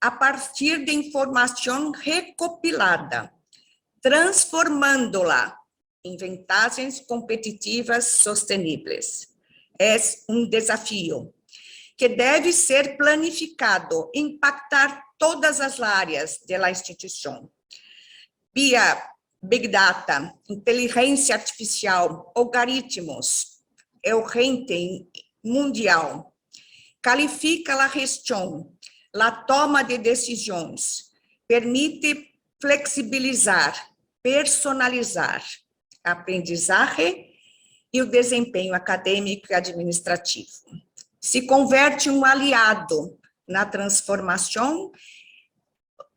a partir de información recopilada, transformándola en ventajas competitivas sostenibles. Es un desafío que debe ser planificado, impactar todas as áreas da instituição. Via Big Data, inteligência artificial, algoritmos, é urgente mundial. Califica a gestão, a toma de decisões, permite flexibilizar, personalizar a aprendizagem e o desempenho acadêmico e administrativo. Se converte em um aliado na transformação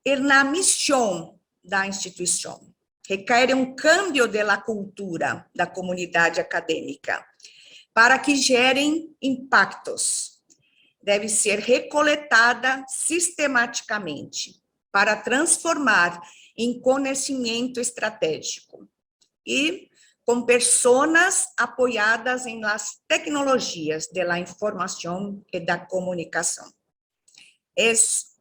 e na missão da instituição. Requer um cambio da cultura da comunidade acadêmica para que gerem impactos. Deve ser recoletada sistematicamente para transformar em conhecimento estratégico e com pessoas apoiadas em las tecnologias da informação e da comunicação. É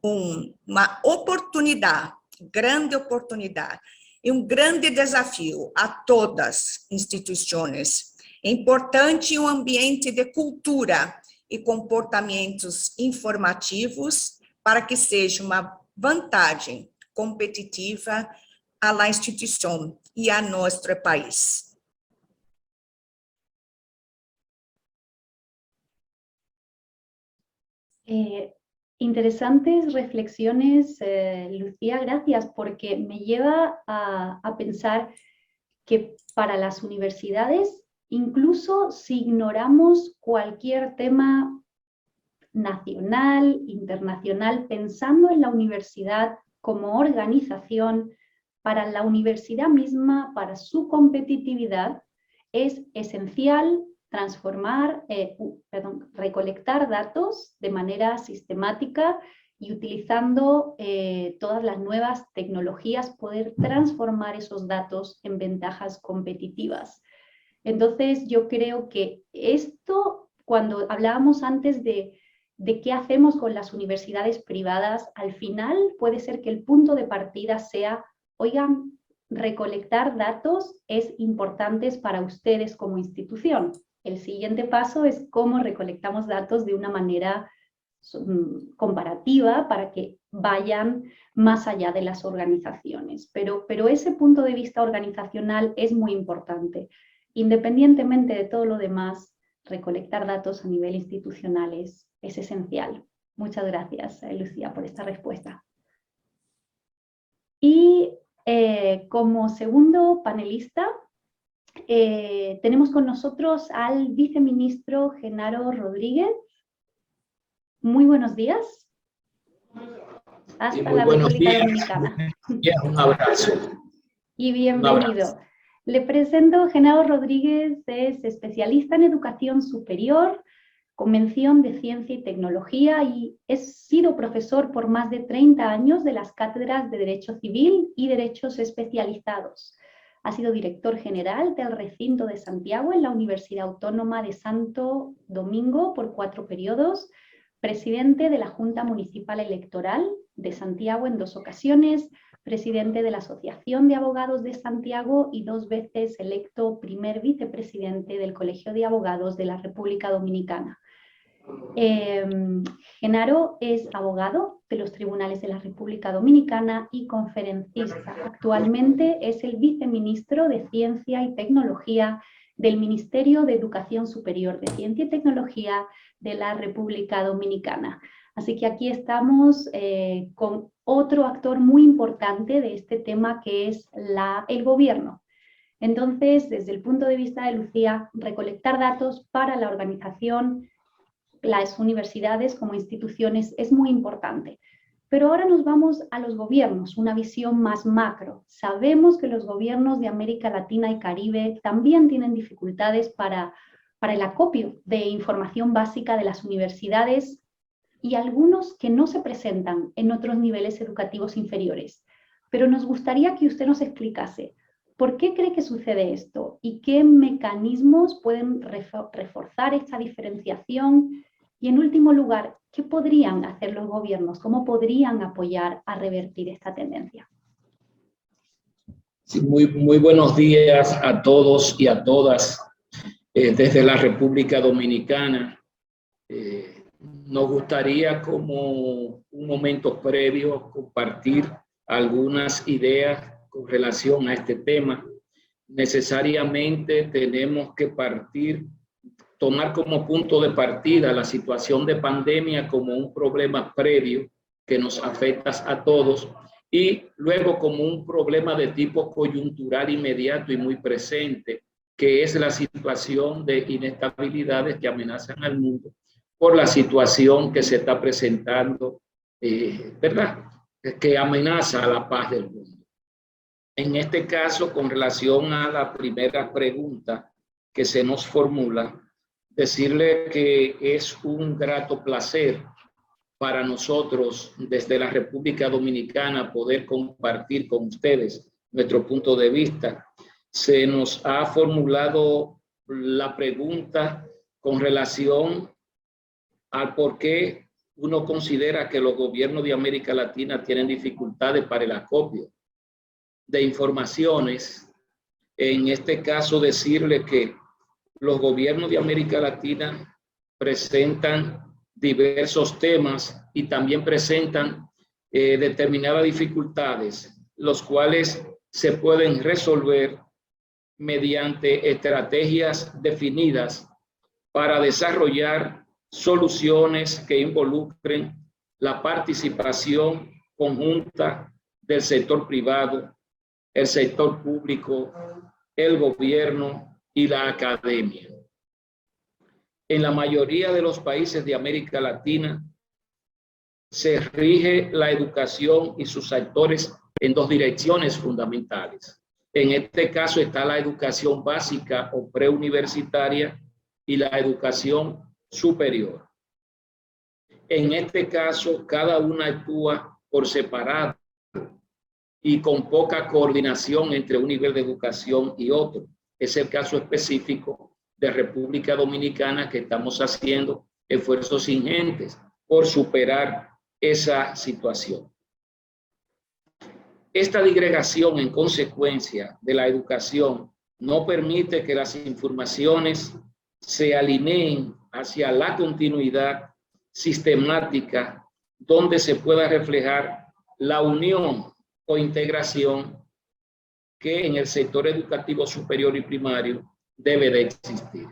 uma oportunidade, grande oportunidade, e um grande desafio a todas as instituições. É importante um ambiente de cultura e comportamentos informativos para que seja uma vantagem competitiva à instituição e a nosso país. Interesantes reflexiones, Lucía, gracias, porque me lleva a pensar que para las universidades, incluso si ignoramos cualquier tema nacional, internacional, pensando en la universidad como organización, para la universidad misma, para su competitividad, es esencial recolectar datos de manera sistemática y utilizando todas las nuevas tecnologías, poder transformar esos datos en ventajas competitivas. Entonces, yo creo que esto, cuando hablábamos antes de qué hacemos con las universidades privadas, al final puede ser que el punto de partida sea, oigan, recolectar datos es importante para ustedes como institución. El siguiente paso es cómo recolectamos datos de una manera comparativa para que vayan más allá de las organizaciones. Pero ese punto de vista organizacional es muy importante. Independientemente de todo lo demás, recolectar datos a nivel institucional es esencial. Muchas gracias, Lucía, por esta respuesta. Y como segundo panelista, tenemos con nosotros al viceministro Genaro Rodríguez. Muy buenos días. Hasta la República Dominicana. Un abrazo. Y bienvenido. Le presento, Genaro Rodríguez es especialista en educación superior, con mención de ciencia y tecnología, y ha sido profesor por más de 30 años de las cátedras de Derecho Civil y Derechos Especializados. Ha sido director general del recinto de Santiago en la Universidad Autónoma de Santo Domingo por 4 periodos. presidente de la Junta Municipal Electoral de Santiago en 2 ocasiones, presidente de la Asociación de Abogados de Santiago y 2 veces electo primer vicepresidente del Colegio de Abogados de la República Dominicana. Genaro es abogado de los tribunales de la República Dominicana y conferencista. Actualmente es el viceministro de Ciencia y Tecnología del Ministerio de Educación Superior de Ciencia y Tecnología de la República Dominicana. Así que aquí estamos con otro actor muy importante de este tema, que es el gobierno. Entonces, desde el punto de vista de Lucía, recolectar datos para la organización, las universidades como instituciones, es muy importante. Pero ahora nos vamos a los gobiernos, una visión más macro. Sabemos que los gobiernos de América Latina y Caribe también tienen dificultades para el acopio de información básica de las universidades, y algunos que no se presentan en otros niveles educativos inferiores. Pero nos gustaría que usted nos explicase por qué cree que sucede esto y qué mecanismos pueden reforzar esta diferenciación. Y en último lugar, ¿qué podrían hacer los gobiernos? ¿Cómo podrían apoyar a revertir esta tendencia? Sí, muy buenos días a todos y a todas desde la República Dominicana. Nos gustaría, como un momento previo, compartir algunas ideas con relación a este tema. Necesariamente tenemos que tomar como punto de partida la situación de pandemia como un problema previo que nos afecta a todos, y luego como un problema de tipo coyuntural inmediato y muy presente, que es la situación de inestabilidades que amenazan al mundo por la situación que se está presentando, ¿verdad?, que amenaza a la paz del mundo. En este caso, con relación a la primera pregunta que se nos formula, decirle que es un grato placer para nosotros desde la República Dominicana poder compartir con ustedes nuestro punto de vista. Se nos ha formulado la pregunta con relación al por qué uno considera que los gobiernos de América Latina tienen dificultades para el acopio de informaciones. En este caso, decirle que los gobiernos de América Latina presentan diversos temas y también presentan determinadas dificultades, los cuales se pueden resolver mediante estrategias definidas para desarrollar soluciones que involucren la participación conjunta del sector privado, el sector público, el gobierno y la academia. En la mayoría de los países de América Latina se rige la educación y sus actores en 2 direcciones fundamentales. En este caso está la educación básica o preuniversitaria y la educación superior. En este caso, cada una actúa por separado y con poca coordinación entre un nivel de educación y otro. Es el caso específico de República Dominicana, que estamos haciendo esfuerzos ingentes por superar esa situación. Esta disgregación, en consecuencia de la educación, no permite que las informaciones se alineen hacia la continuidad sistemática donde se pueda reflejar la unión o integración que en el sector educativo superior y primario debe de existir.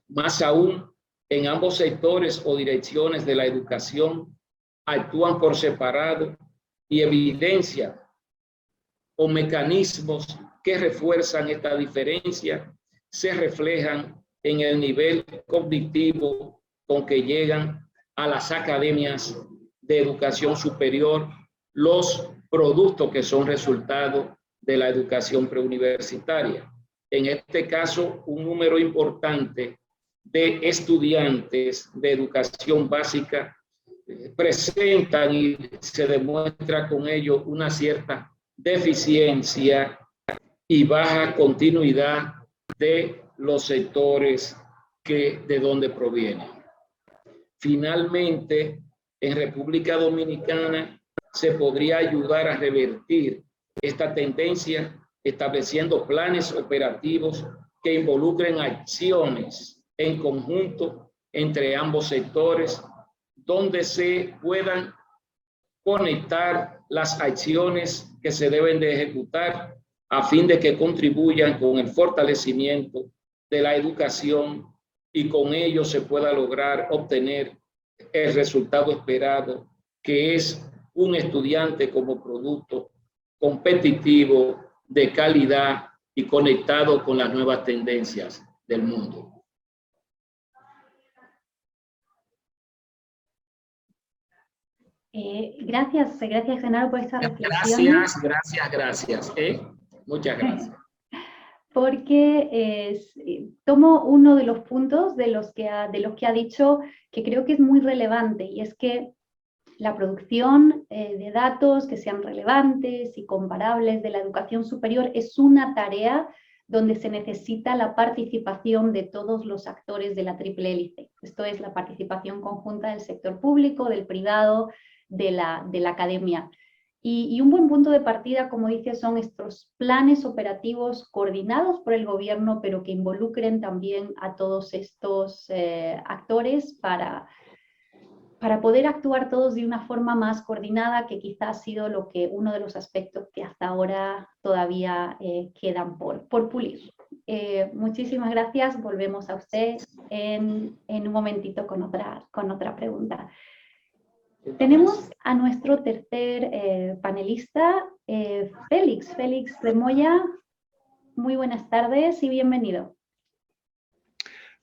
Más aún, en ambos sectores o direcciones de la educación actúan por separado y evidencian o mecanismos que refuerzan esta diferencia se reflejan en el nivel cognitivo con que llegan a las academias de educación superior los productos que son resultado de la educación preuniversitaria. En este caso, un número importante de estudiantes de educación básica presentan y se demuestra con ello una cierta deficiencia y baja continuidad de los sectores de donde provienen. finalmente en República Dominicana se podría ayudar a revertir esta tendencia estableciendo planes operativos que involucren acciones en conjunto entre ambos sectores, donde se puedan conectar las acciones que se deben de ejecutar a fin de que contribuyan con el fortalecimiento de la educación y con ello se pueda lograr obtener el resultado esperado, que es un estudiante como producto competitivo, de calidad y conectado con las nuevas tendencias del mundo. Gracias, Genaro, por esta reflexión. Gracias. Muchas gracias. Porque tomo uno de los puntos de los que ha dicho que creo que es muy relevante, y es que la producción de datos que sean relevantes y comparables de la educación superior es una tarea donde se necesita la participación de todos los actores de la triple hélice. Esto es la participación conjunta del sector público, del privado, de la academia. Y un buen punto de partida, como dice, son estos planes operativos coordinados por el gobierno, pero que involucren también a todos estos actores para poder actuar todos de una forma más coordinada, que quizás ha sido uno de los aspectos que hasta ahora todavía quedan por pulir. Muchísimas gracias. Volvemos a usted en un momentito con otra pregunta. Tenemos a nuestro tercer panelista, Félix de Moya. Muy buenas tardes y bienvenido.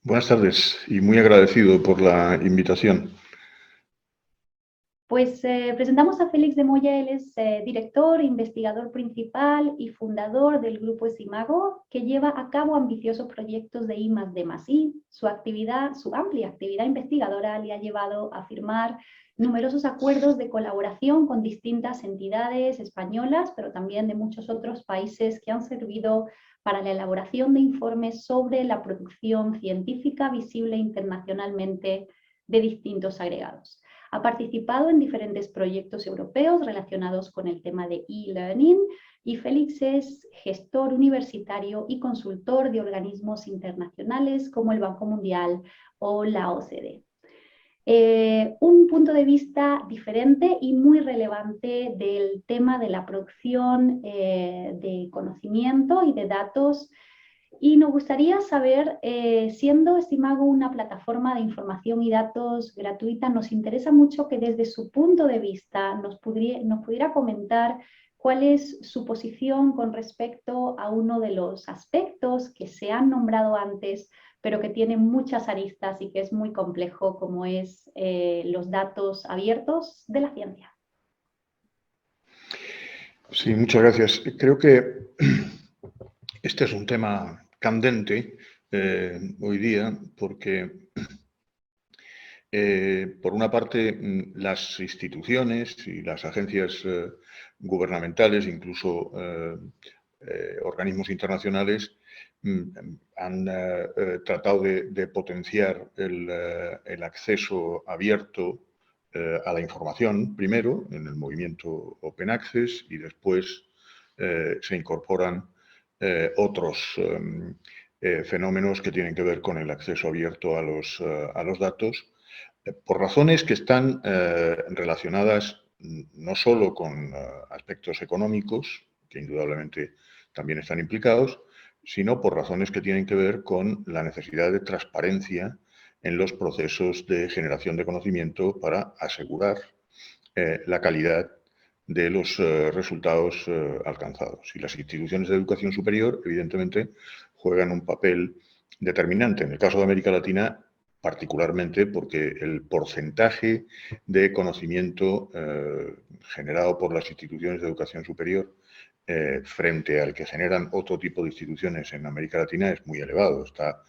Buenas tardes y muy agradecido por la invitación. Pues presentamos a Félix de Moya. Él es director, investigador principal y fundador del grupo Esimago, que lleva a cabo ambiciosos proyectos de I+D+I. Su amplia actividad investigadora le ha llevado a firmar numerosos acuerdos de colaboración con distintas entidades españolas, pero también de muchos otros países, que han servido para la elaboración de informes sobre la producción científica visible internacionalmente de distintos agregados. Ha participado en diferentes proyectos europeos relacionados con el tema de e-learning, y Félix es gestor universitario y consultor de organismos internacionales como el Banco Mundial o la OCDE. Un punto de vista diferente y muy relevante del tema de la producción de conocimiento y de datos. Y nos gustaría saber, siendo Esimago una plataforma de información y datos gratuita, nos interesa mucho que desde su punto de vista nos pudiera comentar cuál es su posición con respecto a uno de los aspectos que se han nombrado antes, pero que tiene muchas aristas y que es muy complejo, como es los datos abiertos de la ciencia. Sí, muchas gracias. Creo que este es un tema candente hoy día porque, por una parte, las instituciones y las agencias gubernamentales, incluso organismos internacionales, han tratado de potenciar el acceso abierto a la información, primero en el movimiento Open Access, y después se incorporan otros fenómenos que tienen que ver con el acceso abierto a los datos, por razones que están relacionadas no solo con aspectos económicos, que indudablemente también están implicados, sino por razones que tienen que ver con la necesidad de transparencia en los procesos de generación de conocimiento para asegurar la calidad de los resultados alcanzados. Y las instituciones de educación superior, evidentemente, juegan un papel determinante. En el caso de América Latina, particularmente porque el porcentaje de conocimiento generado por las instituciones de educación superior frente al que generan otro tipo de instituciones en América Latina es muy elevado. Está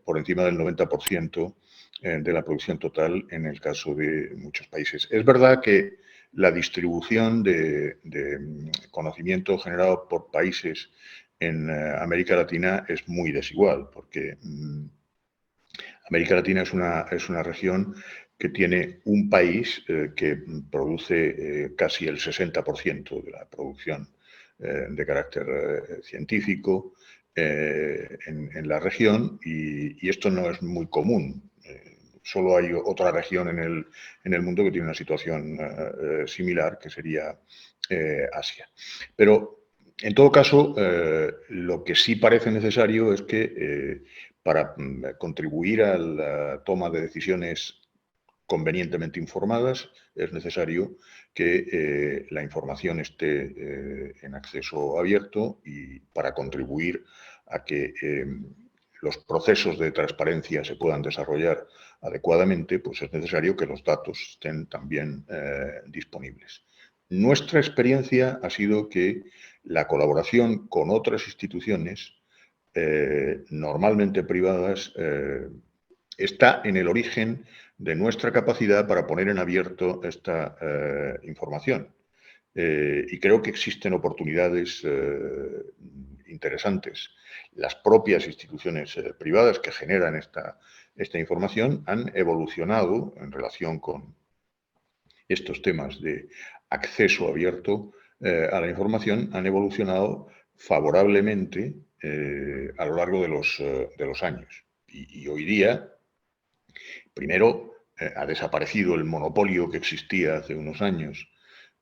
por encima del 90% de la producción total en el caso de muchos países. Es verdad que la distribución de conocimiento generado por países en América Latina es muy desigual, porque América Latina es una región que tiene un país que produce casi el 60% de la producción de carácter científico en la región, y esto no es muy común. Solo hay otra región en el mundo que tiene una situación similar, que sería Asia. Pero, en todo caso, lo que sí parece necesario es que para contribuir a la toma de decisiones convenientemente informadas, es necesario que la información esté en acceso abierto, y para contribuir a que los procesos de transparencia se puedan desarrollar adecuadamente, pues es necesario que los datos estén también disponibles. Nuestra experiencia ha sido que la colaboración con otras instituciones, normalmente privadas, está en el origen de nuestra capacidad para poner en abierto esta información. Y creo que existen oportunidades interesantes. Las propias instituciones privadas que generan esta información han evolucionado en relación con estos temas de acceso abierto a la información, han evolucionado favorablemente a lo largo de los años. Y hoy día, primero, ha desaparecido el monopolio que existía hace unos años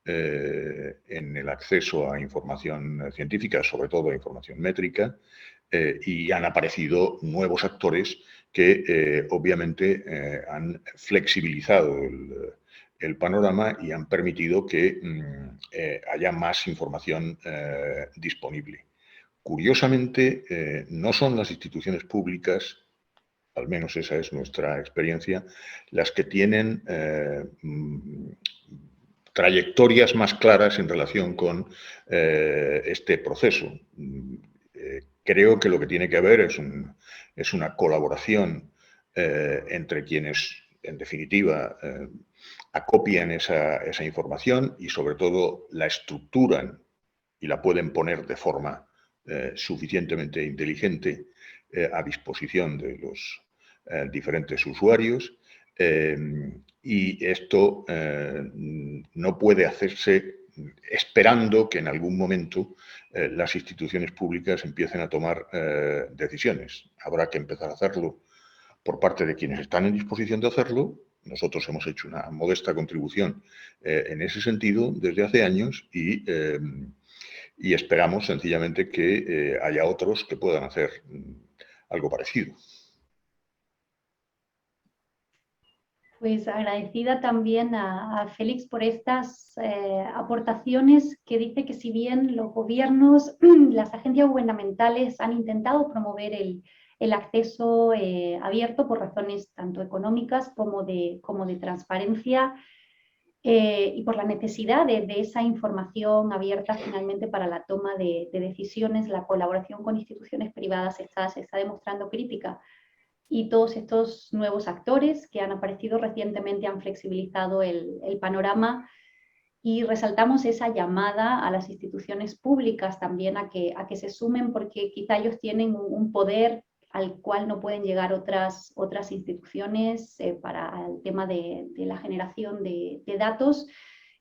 en el acceso a información científica, sobre todo a información métrica, y han aparecido nuevos actores que obviamente han flexibilizado el panorama y han permitido que haya más información disponible. Curiosamente, no son las instituciones públicas, al menos esa es nuestra experiencia, las que tienen trayectorias más claras en relación con este proceso. Creo que lo que tiene que haber es una colaboración entre quienes, en definitiva, acopian esa información y, sobre todo, la estructuran y la pueden poner de forma suficientemente inteligente a disposición de los diferentes usuarios. Y esto no puede hacerse esperando que en algún momento las instituciones públicas empiecen a tomar decisiones. Habrá que empezar a hacerlo por parte de quienes están en disposición de hacerlo. Nosotros hemos hecho una modesta contribución en ese sentido desde hace años, y esperamos sencillamente que haya otros que puedan hacer algo parecido. Pues agradecida también a Félix por estas aportaciones, que dice que si bien los gobiernos, las agencias gubernamentales han intentado promover el acceso abierto por razones tanto económicas como de transparencia, y por la necesidad de esa información abierta finalmente para la toma de decisiones, la colaboración con instituciones privadas se está demostrando crítica. Y todos estos nuevos actores que han aparecido recientemente han flexibilizado el panorama, y resaltamos esa llamada a las instituciones públicas también a que se sumen, porque quizá ellos tienen un poder al cual no pueden llegar otras instituciones para el tema de la generación de datos.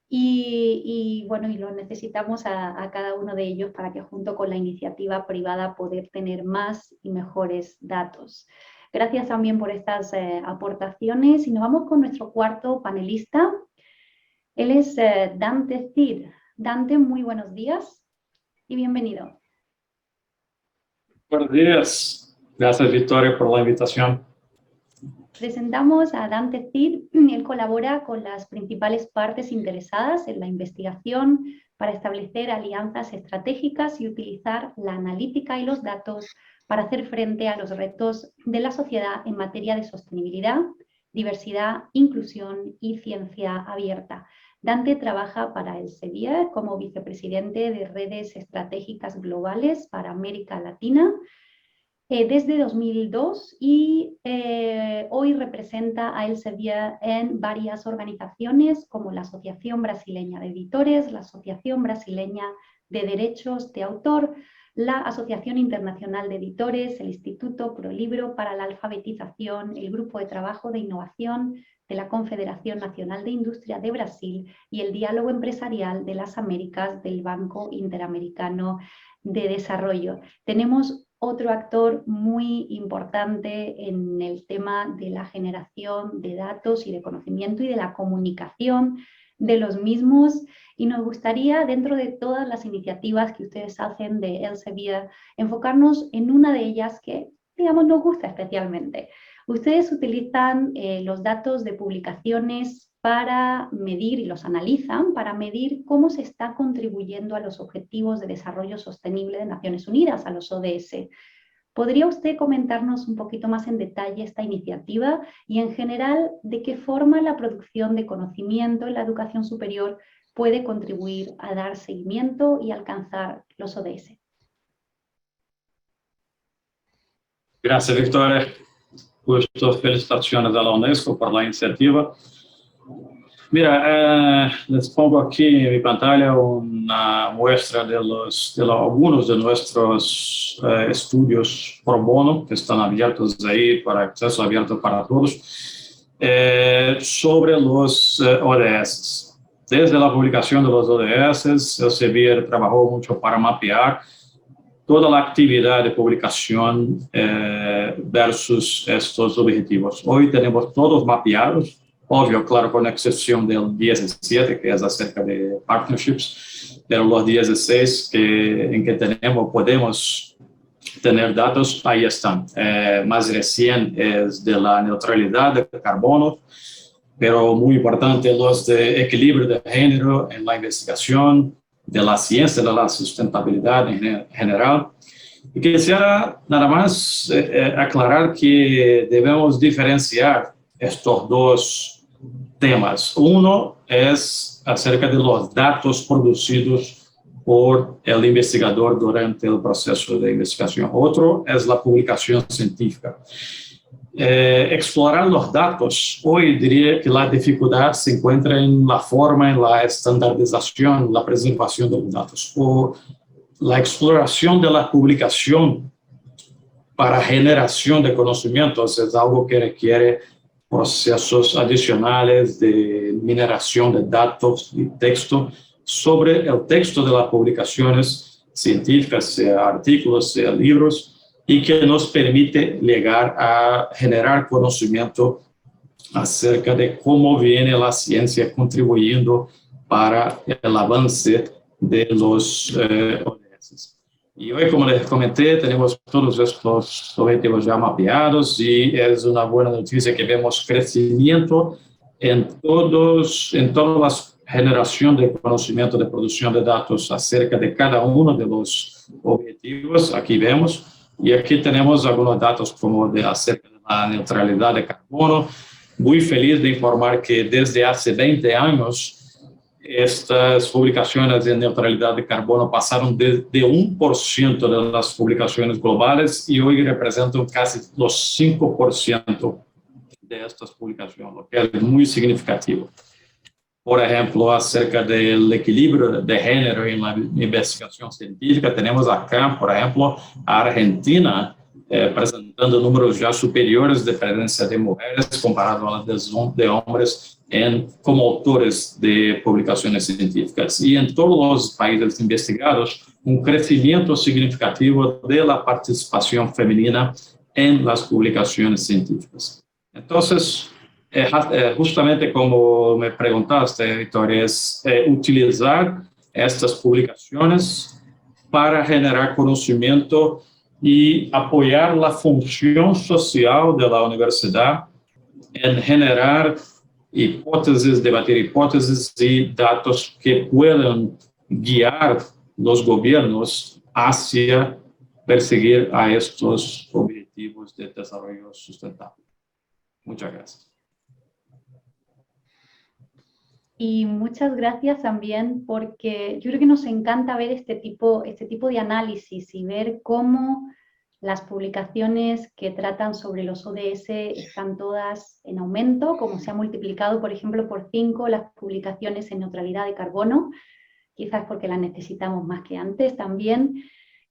Y bueno, y los necesitamos a cada uno de ellos para que, junto con la iniciativa privada, poder tener más y mejores datos. Gracias también por estas aportaciones, y nos vamos con nuestro cuarto panelista. Él es Dante Cid. Dante, muy buenos días y bienvenido. Buenos días. Gracias, Victoria, por la invitación. Presentamos a Dante Cid. Él colabora con las principales partes interesadas en la investigación para establecer alianzas estratégicas y utilizar la analítica y los datos para hacer frente a los retos de la sociedad en materia de sostenibilidad, diversidad, inclusión y ciencia abierta. Dante trabaja para Elsevier como vicepresidente de redes estratégicas globales para América Latina desde 2002, y hoy representa a Elsevier en varias organizaciones como la Asociación Brasileña de Editores, la Asociación Brasileña de Derechos de Autor, la Asociación Internacional de Editores, el Instituto ProLibro para la Alfabetización, el Grupo de Trabajo de Innovación de la Confederación Nacional de Industria de Brasil y el Diálogo Empresarial de las Américas del Banco Interamericano de Desarrollo. Tenemos otro actor muy importante en el tema de la generación de datos y de conocimiento y de la comunicación de los mismos, y nos gustaría, dentro de todas las iniciativas que ustedes hacen de Elsevier, enfocarnos en una de ellas que, digamos, nos gusta especialmente. Ustedes utilizan los datos de publicaciones para medir, y los analizan, para medir cómo se está contribuyendo a los Objetivos de Desarrollo Sostenible de Naciones Unidas, a los ODS. ¿Podría usted comentarnos un poquito más en detalle esta iniciativa y, en general, de qué forma la producción de conocimiento en la educación superior puede contribuir a dar seguimiento y alcanzar los ODS? Gracias, Victoria. Justo, felicitaciones a la UNESCO por la iniciativa. Mira, les pongo aquí en mi pantalla una muestra de algunos de nuestros estudios pro bono que están abiertos ahí para acceso abierto para todos sobre los ODS. Desde la publicación de los ODS, Elsevier trabajó mucho para mapear toda la actividad de publicación versus estos objetivos. Hoy tenemos todos mapeados, obvio, claro, con excepción del 17, que es acerca de partnerships, pero los 16 en que podemos tener datos, ahí están. Más recién es de la neutralidad de carbono, pero muy importante los de equilibrio de género en la investigación, de la ciencia, de la sustentabilidad en general. Y quisiera nada más aclarar que debemos diferenciar estos dos temas. Uno es acerca de los datos producidos por el investigador durante el proceso de investigación. Otro es la publicación científica. Explorar los datos, hoy diría que la dificultad se encuentra en la forma, en la estandarización, la preservación de los datos, o la exploración de la publicación para generación de conocimientos es algo que requiere procesos adicionales de mineración de datos y texto sobre el texto de las publicaciones científicas, sea artículos, sea libros, y que nos permite llegar a generar conocimiento acerca de cómo viene la ciencia contribuyendo para el avance de los ODS. Y hoy, como les comenté, tenemos todos estos objetivos ya mapeados y es una buena noticia que vemos crecimiento en toda la generación de conocimiento de producción de datos acerca de cada uno de los objetivos. Aquí vemos. Y aquí tenemos algunos datos como acerca de la neutralidad de carbono. Muy feliz de informar que desde hace 20 años estas publicaciones de neutralidad de carbono pasaron de 1% de las publicaciones globales y hoy representan casi los 5% de estas publicaciones, lo que es muy significativo. Por ejemplo, acerca del equilibrio de género en la investigación científica, tenemos acá, por ejemplo, a Argentina presentando números ya superiores de presencia de mujeres comparado a las de hombres como autores de publicaciones científicas. Y en todos los países investigados, un crecimiento significativo de la participación femenina en las publicaciones científicas. Entonces, justamente como me preguntaste, Victoria, es utilizar estas publicaciones para generar conocimiento y apoyar la función social de la universidad en generar hipótesis, debatir hipótesis y datos que puedan guiar los gobiernos hacia perseguir a estos objetivos de desarrollo sustentable. Muchas gracias. Y muchas gracias también porque yo creo que nos encanta ver este tipo de análisis y ver cómo las publicaciones que tratan sobre los ODS están todas en aumento, como se ha multiplicado, por ejemplo, por 5 las publicaciones en neutralidad de carbono, quizás porque las necesitamos más que antes también.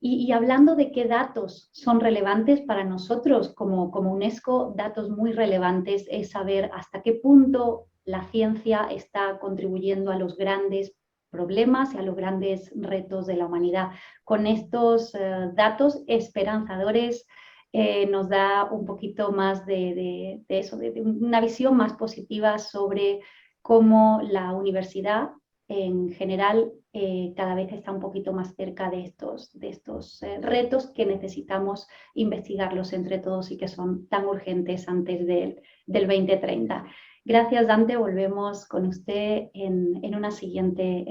Y hablando de qué datos son relevantes para nosotros como UNESCO, datos muy relevantes es saber hasta qué punto la ciencia está contribuyendo a los grandes problemas y a los grandes retos de la humanidad. Con estos datos esperanzadores nos da un poquito más de eso, de una visión más positiva sobre cómo la universidad en general cada vez está un poquito más cerca de estos retos que necesitamos investigarlos entre todos y que son tan urgentes antes del 2030. Gracias, Dante. Volvemos con usted en una siguiente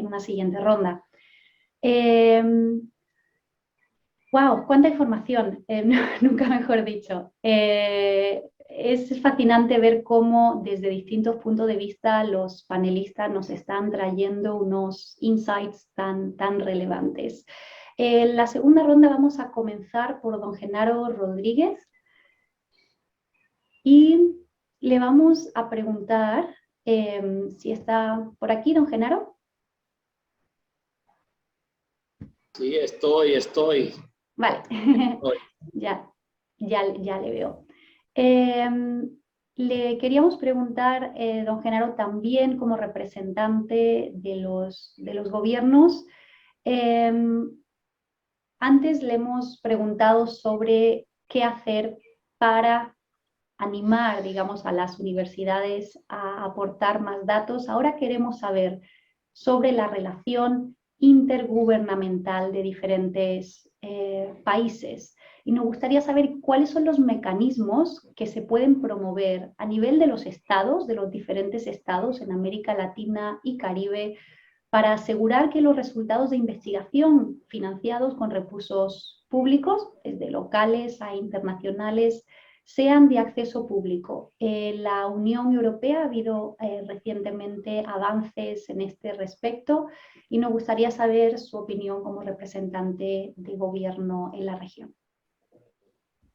ronda. ¡Wow! ¡Cuánta información! Nunca mejor dicho. Es fascinante ver cómo desde distintos puntos de vista los panelistas nos están trayendo unos insights tan relevantes. En la segunda ronda vamos a comenzar por don Genaro Rodríguez y le vamos a preguntar si está por aquí, don Genaro. Sí, estoy. Vale, ya le veo. Le queríamos preguntar, don Genaro, también como representante de los gobiernos, antes le hemos preguntado sobre qué hacer para animar, digamos, a las universidades a aportar más datos. Ahora queremos saber sobre la relación intergubernamental de diferentes países. Y nos gustaría saber cuáles son los mecanismos que se pueden promover a nivel de los estados, de los diferentes estados en América Latina y Caribe, para asegurar que los resultados de investigación financiados con recursos públicos, desde locales a internacionales, sean de acceso público. En la Unión Europea ha habido recientemente avances en este respecto y nos gustaría saber su opinión como representante de gobierno en la región.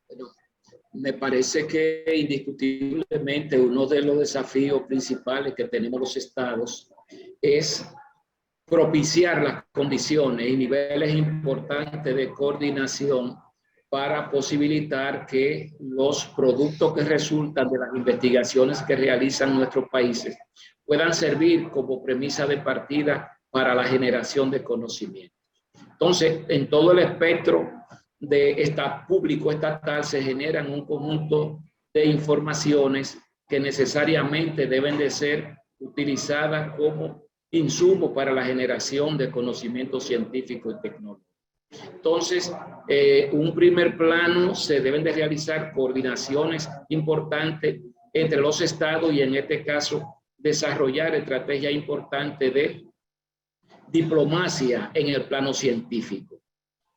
Bueno, me parece que indiscutiblemente uno de los desafíos principales que tenemos los estados es propiciar las condiciones y niveles importantes de coordinación para posibilitar que los productos que resultan de las investigaciones que realizan nuestros países puedan servir como premisa de partida para la generación de conocimiento. Entonces, en todo el espectro de público estatal se generan un conjunto de informaciones que necesariamente deben de ser utilizadas como insumo para la generación de conocimiento científico y tecnológico. Entonces, un primer plano se deben de realizar coordinaciones importantes entre los estados y en este caso desarrollar estrategias importantes de diplomacia en el plano científico.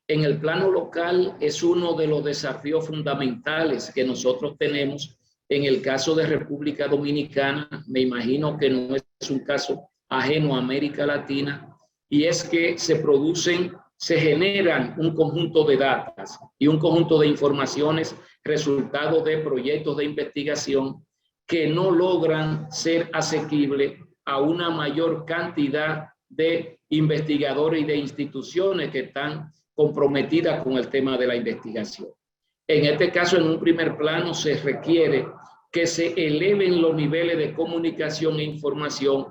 En el plano local es uno de los desafíos fundamentales que nosotros tenemos. En el caso de República Dominicana, me imagino que no es un caso ajeno a América Latina, y es que se generan un conjunto de datos y un conjunto de informaciones resultado de proyectos de investigación que no logran ser asequibles a una mayor cantidad de investigadores y de instituciones que están comprometidas con el tema de la investigación. En este caso, en un primer plano, se requiere que se eleven los niveles de comunicación e información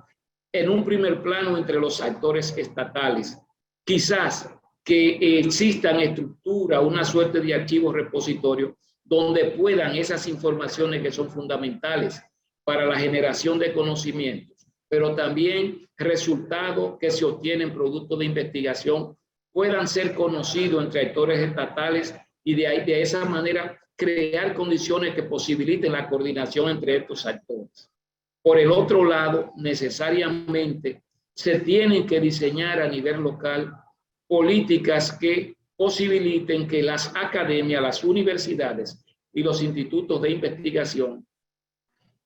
en un primer plano entre los actores estatales. Quizás que existan estructuras, una suerte de archivos repositorios donde puedan esas informaciones que son fundamentales para la generación de conocimientos, pero también resultados que se obtienen producto de investigación puedan ser conocidos entre actores estatales y de esa manera crear condiciones que posibiliten la coordinación entre estos actores. Por el otro lado, necesariamente se tienen que diseñar a nivel local políticas que posibiliten que las academias, las universidades y los institutos de investigación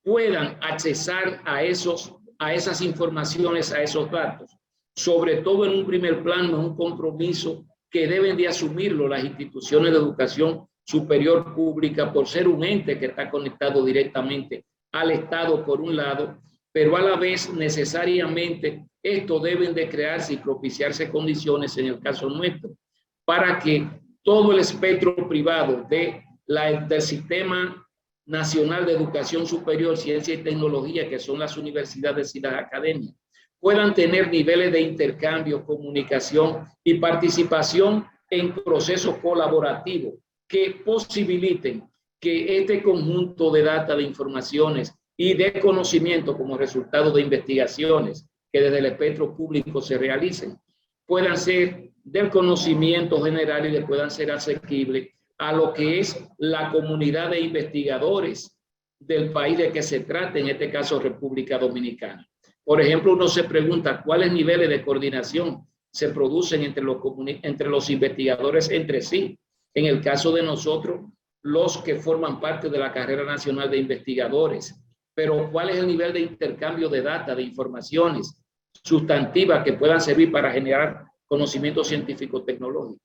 puedan accesar a esas informaciones, a esos datos, sobre todo en un primer plano, un compromiso que deben de asumirlo las instituciones de educación superior pública por ser un ente que está conectado directamente al Estado por un lado, pero a la vez necesariamente esto deben de crearse y propiciarse condiciones en el caso nuestro para que todo el espectro privado del Sistema Nacional de Educación Superior, Ciencia y Tecnología, que son las universidades y las academias, puedan tener niveles de intercambio, comunicación y participación en procesos colaborativos que posibiliten que este conjunto de data, de informaciones y de conocimiento como resultado de investigaciones que desde el espectro público se realicen, puedan ser del conocimiento general y le puedan ser asequibles a lo que es la comunidad de investigadores del país de que se trate, en este caso República Dominicana. Por ejemplo, uno se pregunta cuáles niveles de coordinación se producen entre los investigadores entre sí. En el caso de nosotros, los que forman parte de la carrera nacional de investigadores, pero cuál es el nivel de intercambio de data, de informaciones sustantivas que puedan servir para generar conocimiento científico-tecnológico.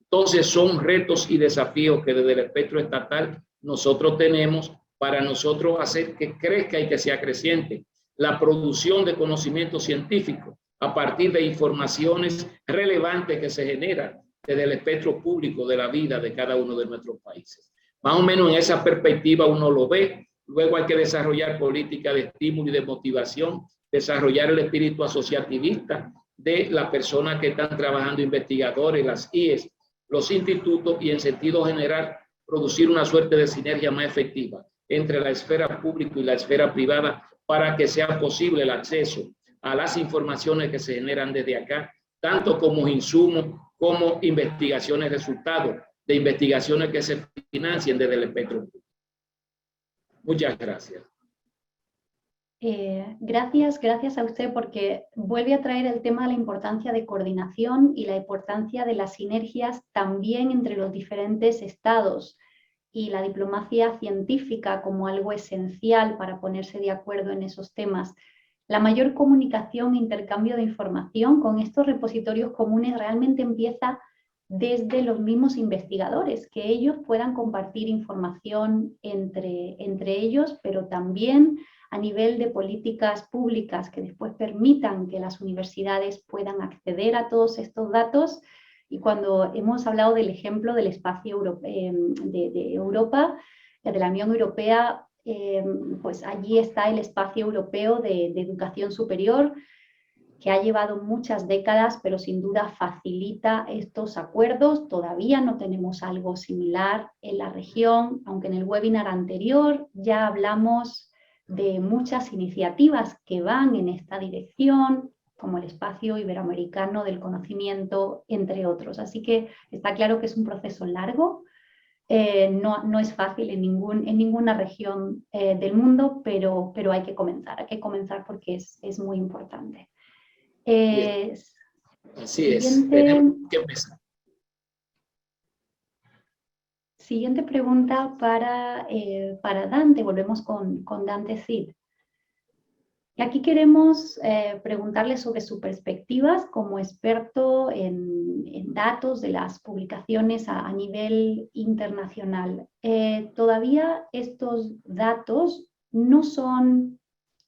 Entonces son retos y desafíos que desde el espectro estatal nosotros tenemos para nosotros hacer que crezca y que sea creciente la producción de conocimiento científico a partir de informaciones relevantes que se generan desde el espectro público de la vida de cada uno de nuestros países. Más o menos en esa perspectiva uno lo ve. Luego hay que desarrollar políticas de estímulo y de motivación, desarrollar el espíritu asociativista de las personas que están trabajando, investigadores, las IES, los institutos, y en sentido general producir una suerte de sinergia más efectiva entre la esfera pública y la esfera privada para que sea posible el acceso a las informaciones que se generan desde acá, tanto como insumos como investigaciones, resultados de investigaciones que se financien desde el espectro público. Muchas gracias. Gracias a usted, porque vuelve a traer el tema de la importancia de coordinación y la importancia de las sinergias también entre los diferentes estados y la diplomacia científica como algo esencial para ponerse de acuerdo en esos temas. La mayor comunicación e intercambio de información con estos repositorios comunes realmente empieza desde los mismos investigadores, que ellos puedan compartir información entre ellos, pero también a nivel de políticas públicas que después permitan que las universidades puedan acceder a todos estos datos. Y cuando hemos hablado del ejemplo del espacio de Europa, de la Unión Europea, pues allí está el espacio europeo de educación superior, que ha llevado muchas décadas, pero sin duda facilita estos acuerdos. Todavía no tenemos algo similar en la región, aunque en el webinar anterior ya hablamos de muchas iniciativas que van en esta dirección, como el espacio iberoamericano del conocimiento, entre otros. Así que está claro que es un proceso largo, no es fácil en ninguna región del mundo, pero hay que comenzar porque es muy importante. Así es, tenemos que empezar. Siguiente pregunta para Dante. Volvemos con Dante Cid. Y aquí queremos preguntarle sobre sus perspectivas como experto en datos de las publicaciones a nivel internacional. Todavía estos datos no son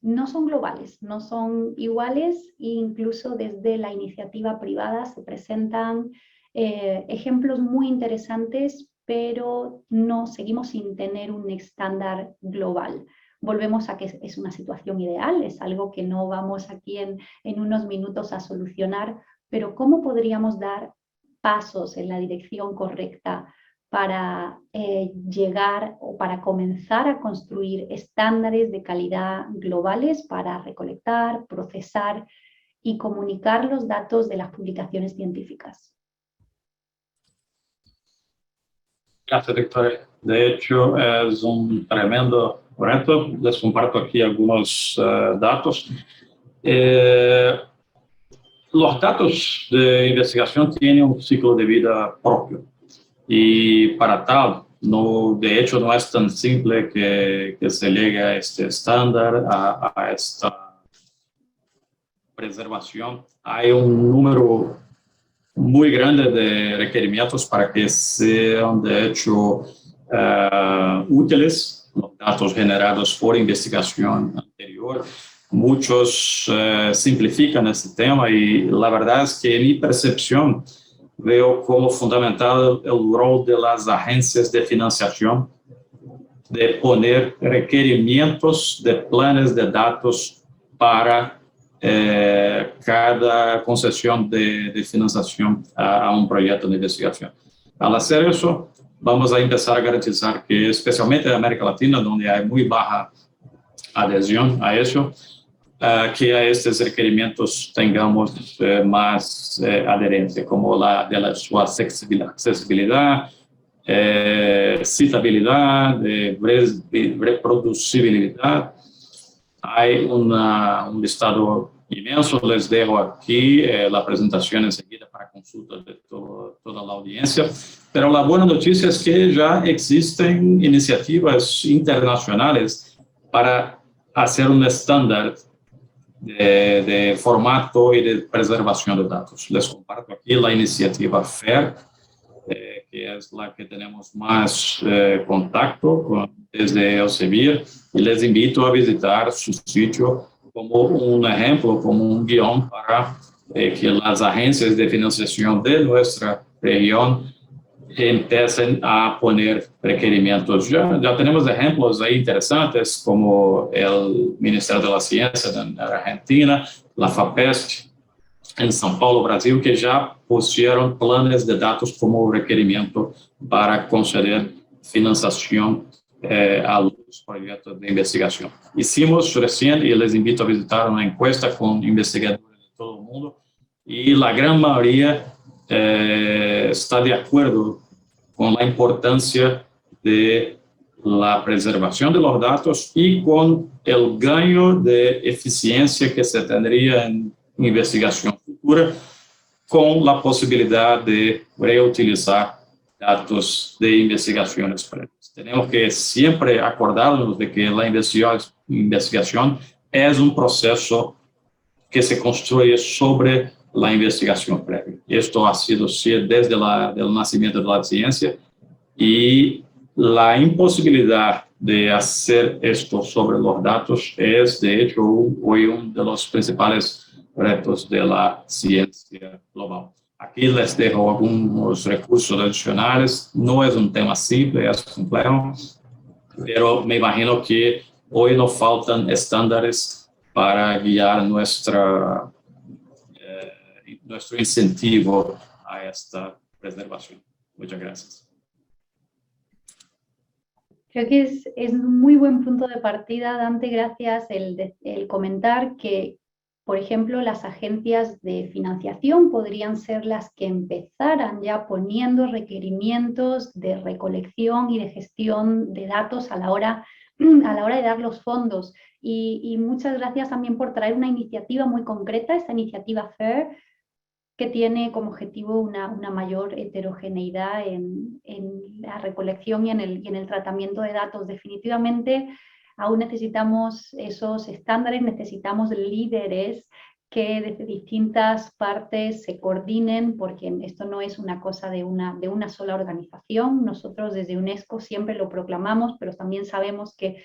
globales, no son iguales, e incluso desde la iniciativa privada se presentan ejemplos muy interesantes, pero no seguimos sin tener un estándar global. Volvemos a que es una situación ideal, es algo que no vamos aquí en unos minutos a solucionar, pero ¿cómo podríamos dar pasos en la dirección correcta para llegar o para comenzar a construir estándares de calidad globales para recolectar, procesar y comunicar los datos de las publicaciones científicas? Gracias, Victoria. De hecho, es un tremendo reto. Les comparto aquí algunos datos. Los datos de investigación tienen un ciclo de vida propio. Y para tal, de hecho, no es tan simple que se llegue a este estándar, a esta preservación. Hay un número muy grande de requerimientos para que sean, de hecho, útiles los datos generados por investigación anterior. Muchos simplifican este tema y la verdad es que en mi percepción veo como fundamental el rol de las agencias de financiación, de poner requerimientos de planes de datos para cada concesión de financiación a un proyecto de investigación. Al hacer eso, vamos a empezar a garantizar que, especialmente en América Latina, donde hay muy baja adhesión a eso, que a estos requerimientos tengamos más adherencia, como la de su accesibilidad, citabilidad, reproducibilidad. Hay un listado inmenso, les dejo aquí la presentación enseguida para consulta de toda la audiencia, pero la buena noticia es que ya existen iniciativas internacionales para hacer un estándar de formato y de preservación de datos. Les comparto aquí la iniciativa FAIR, que es la que tenemos más contacto desde Elsevier, y les invito a visitar su sitio como un ejemplo, como un guión para que las agencias de financiación de nuestra región empiecen a poner requerimientos. Ya tenemos ejemplos ahí interesantes, como el Ministerio de la Ciencia en Argentina, la FAPEST en São Paulo, Brasil, que ya pusieron planes de datos como requerimiento para conceder financiación a los proyectos de investigación. Hicimos recién, y les invito a visitar, una encuesta con investigadores de todo el mundo, y la gran mayoría está de acuerdo con la importancia de la preservación de los datos y con el gaño de eficiencia que se tendría en investigación futura con la posibilidad de reutilizar datos de investigaciones previas. Tenemos que siempre acordarnos de que la investigación es un proceso que se construye sobre la investigación previa. Esto ha sido así desde el nacimiento de la ciencia, y la imposibilidad de hacer esto sobre los datos es, de hecho, hoy uno de los principales retos de la ciencia global. Aquí les dejo algunos recursos adicionales. No es un tema simple, es complejo, pero me imagino que hoy nos faltan estándares para guiar nuestro incentivo a esta preservación. Muchas gracias. Creo que es un muy buen punto de partida, Dante, gracias el comentar que, por ejemplo, las agencias de financiación podrían ser las que empezaran ya poniendo requerimientos de recolección y de gestión de datos a la hora de dar los fondos. Y muchas gracias también por traer una iniciativa muy concreta, esta iniciativa FAIR, que tiene como objetivo una mayor heterogeneidad en la recolección y en el tratamiento de datos. Definitivamente aún necesitamos esos estándares, necesitamos líderes que desde distintas partes se coordinen, porque esto no es una cosa de una sola organización. Nosotros desde UNESCO siempre lo proclamamos, pero también sabemos que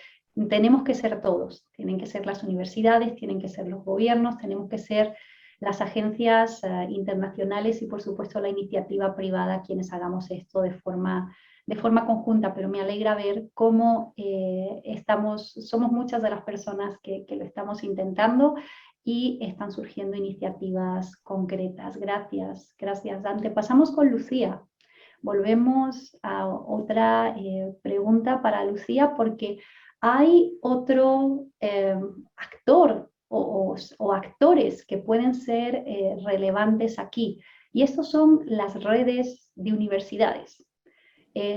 tenemos que ser todos. Tienen que ser las universidades, tienen que ser los gobiernos, tenemos que ser las agencias internacionales y, por supuesto, la iniciativa privada quienes hagamos esto de forma conjunta, pero me alegra ver cómo somos muchas de las personas que lo estamos intentando y están surgiendo iniciativas concretas. Gracias, Dante. Pasamos con Lucía. Volvemos a otra pregunta para Lucía, porque hay otro actor o actores que pueden ser relevantes aquí, y estos son las redes de universidades.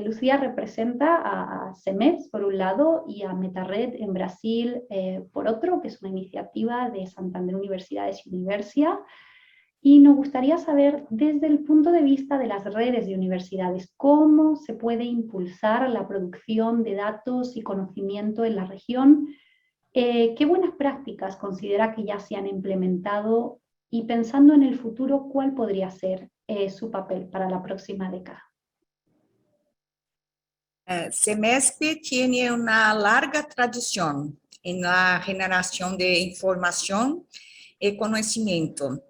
Lucía representa a CEMES por un lado y a MetaRed en Brasil por otro, que es una iniciativa de Santander Universidades y Universia, y nos gustaría saber desde el punto de vista de las redes de universidades cómo se puede impulsar la producción de datos y conocimiento en la región. ¿Qué buenas prácticas considera que ya se han implementado? Y pensando en el futuro, ¿cuál podría ser su papel para la próxima década? CEMESP tiene una larga tradición en la generación de información y conocimiento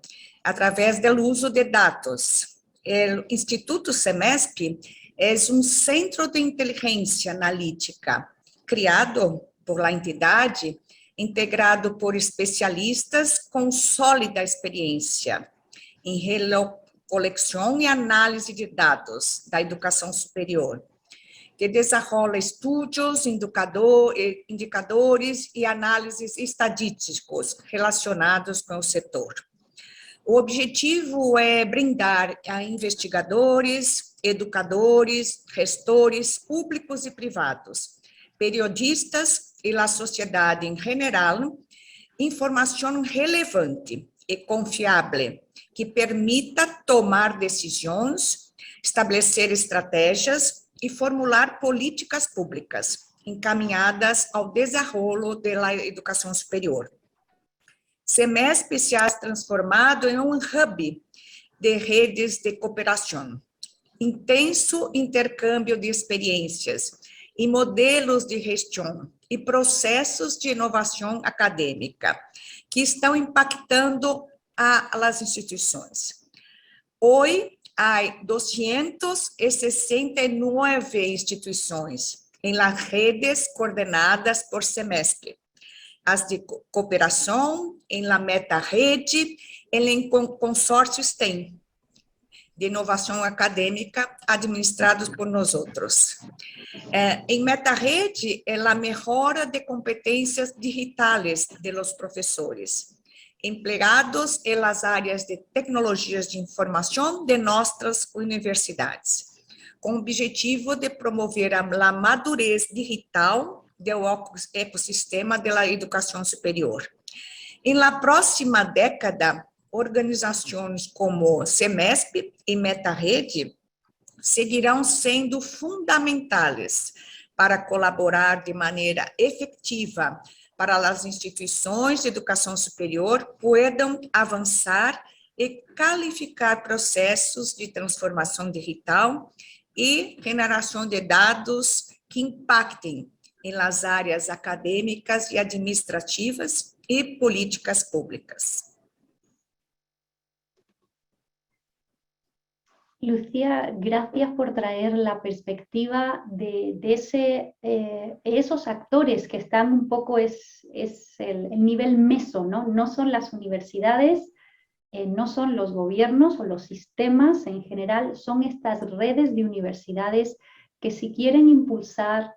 a través del uso de datos, o Instituto SEMESP é um centro de inteligência analítica criado por la entidade, integrado por especialistas com sólida experiência em recolecção e análise de dados da educação superior, que desenvolve estudos, indicadores e análises estatísticos relacionados com o setor. O objetivo é brindar a investigadores, educadores, gestores públicos e privados, periodistas e a sociedade em geral, informação relevante e confiável que permita tomar decisões, estabelecer estratégias e formular políticas públicas encaminhadas ao desenvolvimento da educação superior. SEMESP se ha transformado em um hub de redes de cooperação, intenso intercâmbio de experiências e modelos de gestão e processos de inovação acadêmica que estão impactando as instituições. Hoje, há 269 instituições em las redes coordenadas por SEMESP, as de cooperação, em la meta-rede, em consórcio STEM, de inovação acadêmica, administrados por nós outros. Em meta-rede, é a melhora de competências digitais de los professores, empregados em las áreas de tecnologias de informação de nossas universidades, com o objetivo de promover a madurez digital do ecossistema da educação superior. Em la próxima década, organizações como SEMESP e MetaRede seguirão sendo fundamentais para colaborar de maneira efetiva para as instituições de educação superior puedan avançar e qualificar processos de transformação digital e generação de dados que impactem em las áreas acadêmicas e administrativas e políticas públicas. Lucía, gracias por traer la perspectiva de esos actores que están un poco, es el nivel meso, ¿no? No son las universidades, no son los gobiernos o los sistemas en general, son estas redes de universidades que si quieren impulsar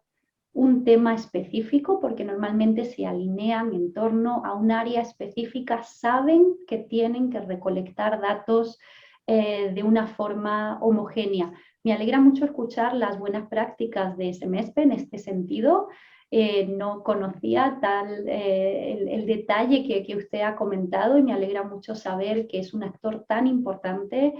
un tema específico, porque normalmente se alinean en torno a un área específica, saben que tienen que recolectar datos de una forma homogénea. Me alegra mucho escuchar las buenas prácticas de SEMESP en este sentido. No conocía el detalle que usted ha comentado y me alegra mucho saber que es un actor tan importante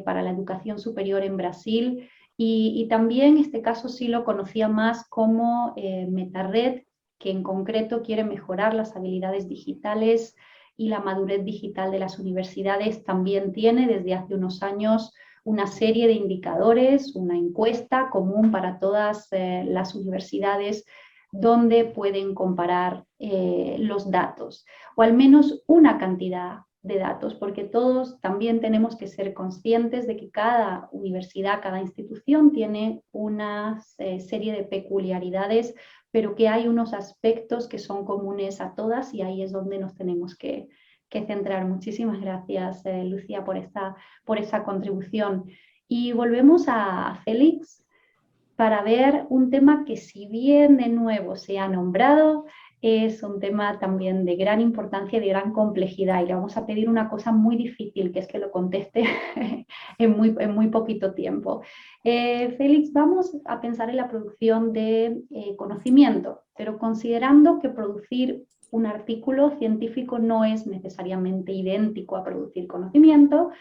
para la educación superior en Brasil. Y también este caso sí lo conocía más como MetaRed, que en concreto quiere mejorar las habilidades digitales y la madurez digital de las universidades. También tiene desde hace unos años una serie de indicadores, una encuesta común para todas las universidades donde pueden comparar los datos, o al menos una cantidad de datos, porque todos también tenemos que ser conscientes de que cada universidad, cada institución tiene una serie de peculiaridades, pero que hay unos aspectos que son comunes a todas y ahí es donde nos tenemos que centrar. Muchísimas gracias, Lucía, por esa contribución. Y volvemos a Félix para ver un tema que, si bien de nuevo se ha nombrado, es un tema también de gran importancia y de gran complejidad, y le vamos a pedir una cosa muy difícil, que es que lo conteste en muy poquito tiempo. Félix, vamos a pensar en la producción de conocimiento, pero considerando que producir un artículo científico no es necesariamente idéntico a producir conocimiento,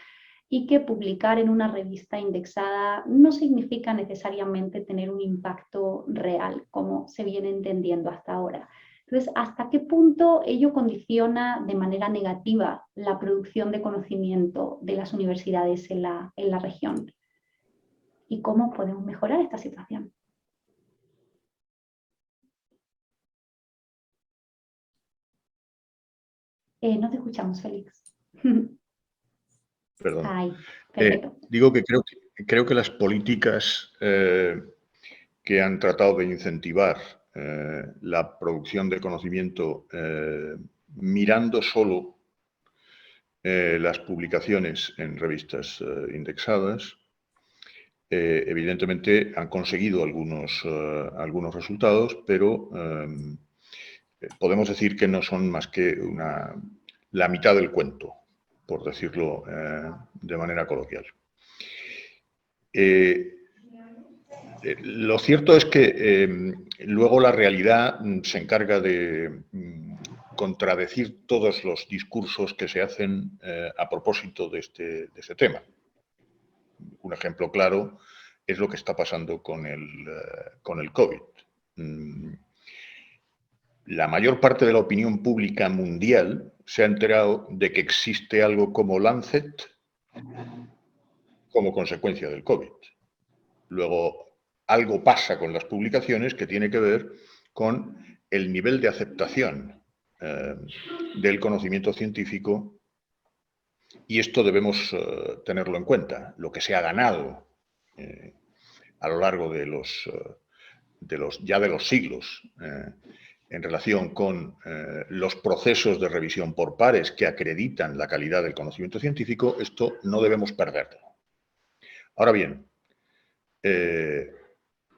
y que publicar en una revista indexada no significa necesariamente tener un impacto real, como se viene entendiendo hasta ahora. Entonces, ¿hasta qué punto ello condiciona de manera negativa la producción de conocimiento de las universidades en la región? ¿Y cómo podemos mejorar esta situación? No te escuchamos, Félix. Perdón. Ay, perfecto. Digo que creo que las políticas que han tratado de incentivar la producción de conocimiento mirando solo las publicaciones en revistas indexadas, evidentemente han conseguido algunos resultados, pero podemos decir que no son más que la mitad del cuento, por decirlo de manera coloquial. Lo cierto es que luego la realidad se encarga de contradecir todos los discursos que se hacen a propósito de este tema. Un ejemplo claro es lo que está pasando con el COVID. La mayor parte de la opinión pública mundial se ha enterado de que existe algo como Lancet como consecuencia del COVID. Luego, algo pasa con las publicaciones que tiene que ver con el nivel de aceptación del conocimiento científico, y esto debemos tenerlo en cuenta. Lo que se ha ganado a lo largo de los siglos en relación con los procesos de revisión por pares que acreditan la calidad del conocimiento científico, esto no debemos perderlo. Ahora bien,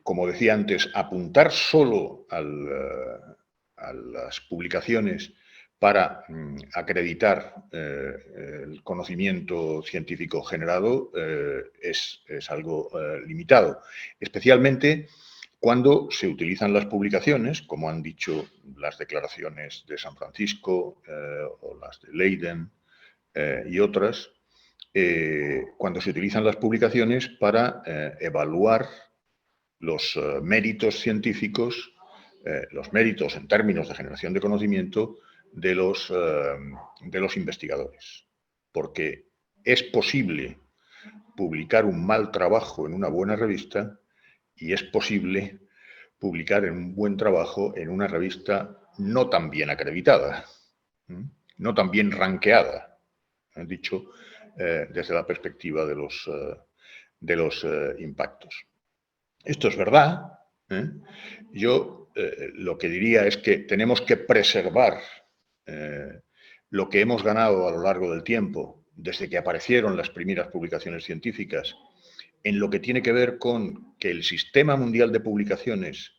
como decía antes, apuntar solo a las publicaciones para acreditar el conocimiento científico generado es algo limitado, especialmente cuando se utilizan las publicaciones, como han dicho las declaraciones de San Francisco o las de Leiden y otras, cuando se utilizan las publicaciones para evaluar los méritos científicos, los méritos en términos de generación de conocimiento de los investigadores. Porque es posible publicar un mal trabajo en una buena revista y es posible publicar un buen trabajo en una revista no tan bien acreditada, no tan bien rankeada, dicho desde la perspectiva de los impactos. Esto es verdad. Yo lo que diría es que tenemos que preservar lo que hemos ganado a lo largo del tiempo, desde que aparecieron las primeras publicaciones científicas, en lo que tiene que ver con que el sistema mundial de publicaciones,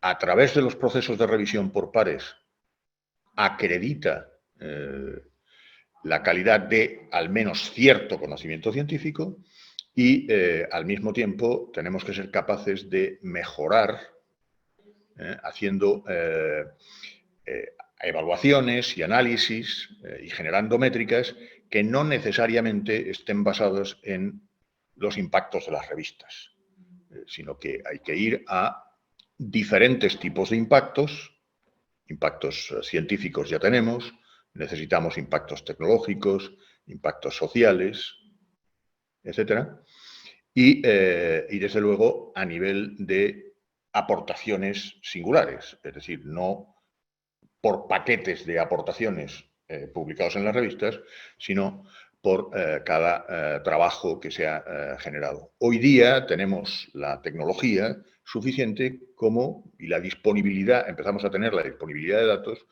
a través de los procesos de revisión por pares, acredita la calidad de al menos cierto conocimiento científico, y al mismo tiempo tenemos que ser capaces de mejorar haciendo evaluaciones y análisis y generando métricas que no necesariamente estén basadas en los impactos de las revistas, sino que hay que ir a diferentes tipos de impactos. Impactos científicos ya tenemos, necesitamos impactos tecnológicos, impactos sociales, etcétera, y desde luego a nivel de aportaciones singulares, es decir, no por paquetes de aportaciones publicados en las revistas, sino por cada trabajo que se ha generado. Hoy día tenemos la tecnología suficiente y la disponibilidad, empezamos a tener la disponibilidad de datos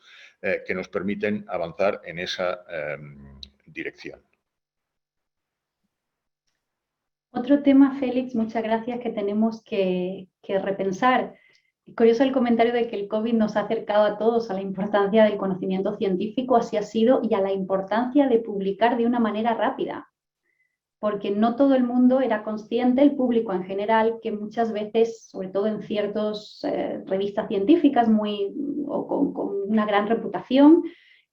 que nos permiten avanzar en esa dirección. Otro tema, Félix, muchas gracias, que tenemos que repensar. Curioso el comentario de que el COVID nos ha acercado a todos a la importancia del conocimiento científico, así ha sido, y a la importancia de publicar de una manera rápida, porque no todo el mundo era consciente, el público en general, que muchas veces, sobre todo en ciertas revistas científicas con una gran reputación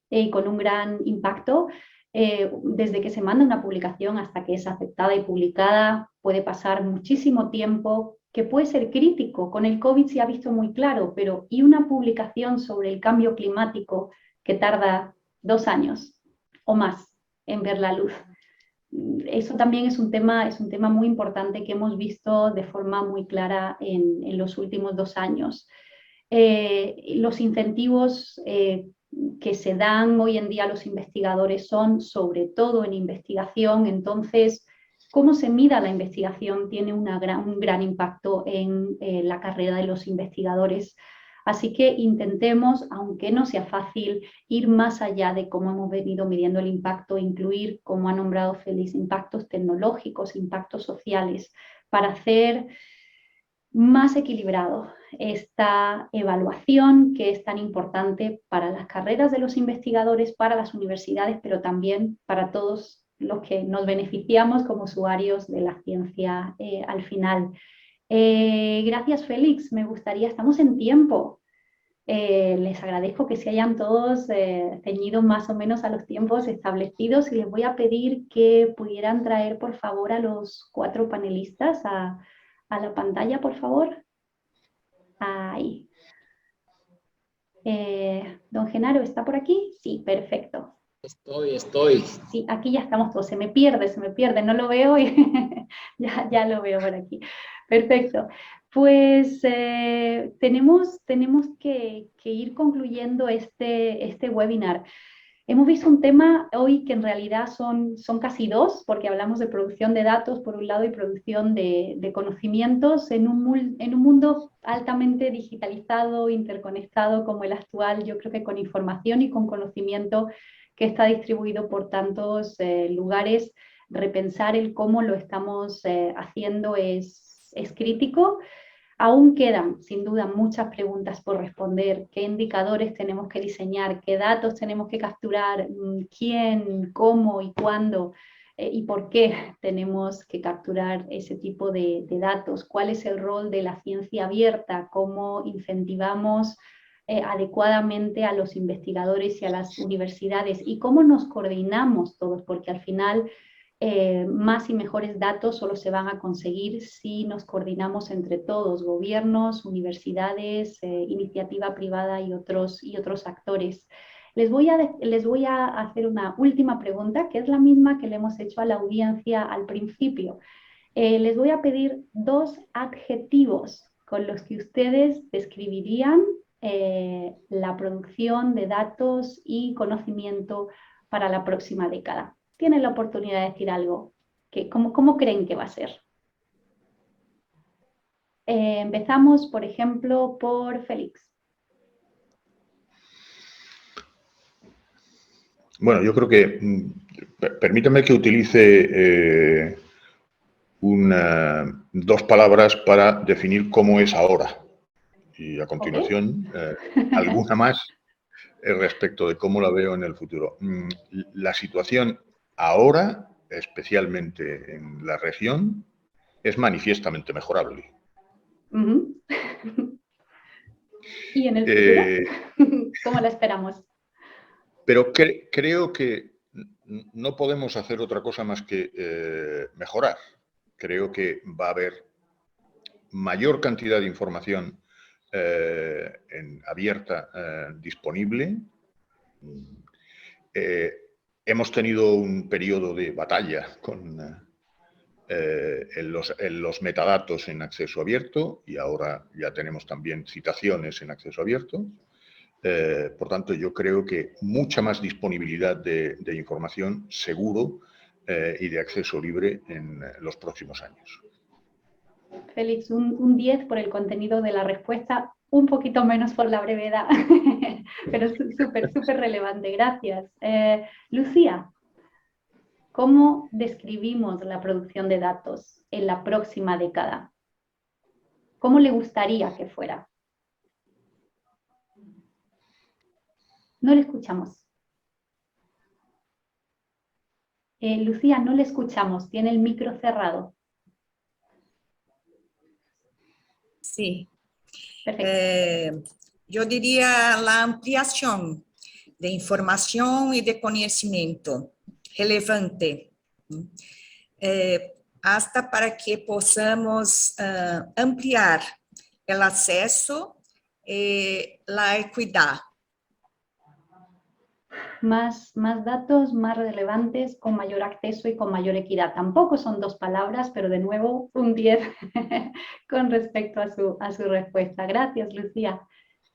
y con un gran impacto, desde que se manda una publicación hasta que es aceptada y publicada puede pasar muchísimo tiempo, que puede ser crítico. Con el COVID se ha visto muy claro, pero ¿y una publicación sobre el cambio climático que tarda 2 años o más en ver la luz? Eso también es un tema muy importante que hemos visto de forma muy clara en los últimos 2 años. Los incentivos que se dan hoy en día a los investigadores son sobre todo en investigación. Entonces, cómo se mida la investigación tiene un gran impacto en la carrera de los investigadores. Así que intentemos, aunque no sea fácil, ir más allá de cómo hemos venido midiendo el impacto, incluir, como ha nombrado Félix, impactos tecnológicos, impactos sociales, para hacer más equilibrado esta evaluación que es tan importante para las carreras de los investigadores, para las universidades, pero también para todos los que nos beneficiamos como usuarios de la ciencia al final. Gracias, Félix. Me gustaría, estamos en tiempo. Les agradezco que se hayan todos ceñido más o menos a los tiempos establecidos y les voy a pedir que pudieran traer, por favor, a los 4 panelistas a la pantalla, por favor. Ahí. Don Genaro, ¿está por aquí? Sí, perfecto. Estoy. Sí, aquí ya estamos todos. Se me pierde, no lo veo y ya lo veo por aquí. Perfecto. Pues tenemos que ir concluyendo este webinar. Hemos visto un tema hoy que en realidad son casi 2, porque hablamos de producción de datos por un lado y producción de conocimientos en un mundo altamente digitalizado, interconectado como el actual. Yo creo que con información y con conocimiento que está distribuido por tantos lugares, repensar el cómo lo estamos haciendo es crítico. Aún quedan, sin duda, muchas preguntas por responder. ¿Qué indicadores tenemos que diseñar? ¿Qué datos tenemos que capturar? ¿Quién, cómo y cuándo? ¿Y por qué tenemos que capturar ese tipo de datos? ¿Cuál es el rol de la ciencia abierta? ¿Cómo incentivamos adecuadamente a los investigadores y a las universidades? ¿Y cómo nos coordinamos todos? Porque al final más y mejores datos solo se van a conseguir si nos coordinamos entre todos, gobiernos, universidades, iniciativa privada y otros actores. Les voy a hacer una última pregunta, que es la misma que le hemos hecho a la audiencia al principio. Les voy a pedir 2 adjetivos con los que ustedes describirían la producción de datos y conocimiento para la próxima década. Tienen la oportunidad de decir algo. ¿Cómo creen que va a ser? Empezamos, por ejemplo, por Félix. Bueno, yo creo que, permítame que utilice 2 palabras para definir cómo es ahora. Y a continuación, alguna más respecto de cómo la veo en el futuro. La situación ahora, especialmente en la región, es manifiestamente mejorable. ¿Y en el futuro? ¿Cómo la esperamos? Pero creo que no podemos hacer otra cosa más que mejorar. Creo que va a haber mayor cantidad de información abierta disponible. Hemos tenido un periodo de batalla en los metadatos en acceso abierto y ahora ya tenemos también citaciones en acceso abierto. Por tanto, yo creo que mucha más disponibilidad de información seguro y de acceso libre en los próximos años. Félix, un 10 por el contenido de la respuesta, un poquito menos por la brevedad, pero súper relevante, gracias. Lucía, ¿cómo describimos la producción de datos en la próxima década? ¿Cómo le gustaría que fuera? No le escuchamos. Lucía, no le escuchamos, tiene el micro cerrado. Sí. Perfecto. Yo diría la ampliación de información y de conocimiento relevante, hasta para que podamos ampliar el acceso y la equidad. Más datos, más relevantes, con mayor acceso y con mayor equidad. Tampoco son 2 palabras, pero de nuevo un 10 con respecto a su respuesta. Gracias, Lucía.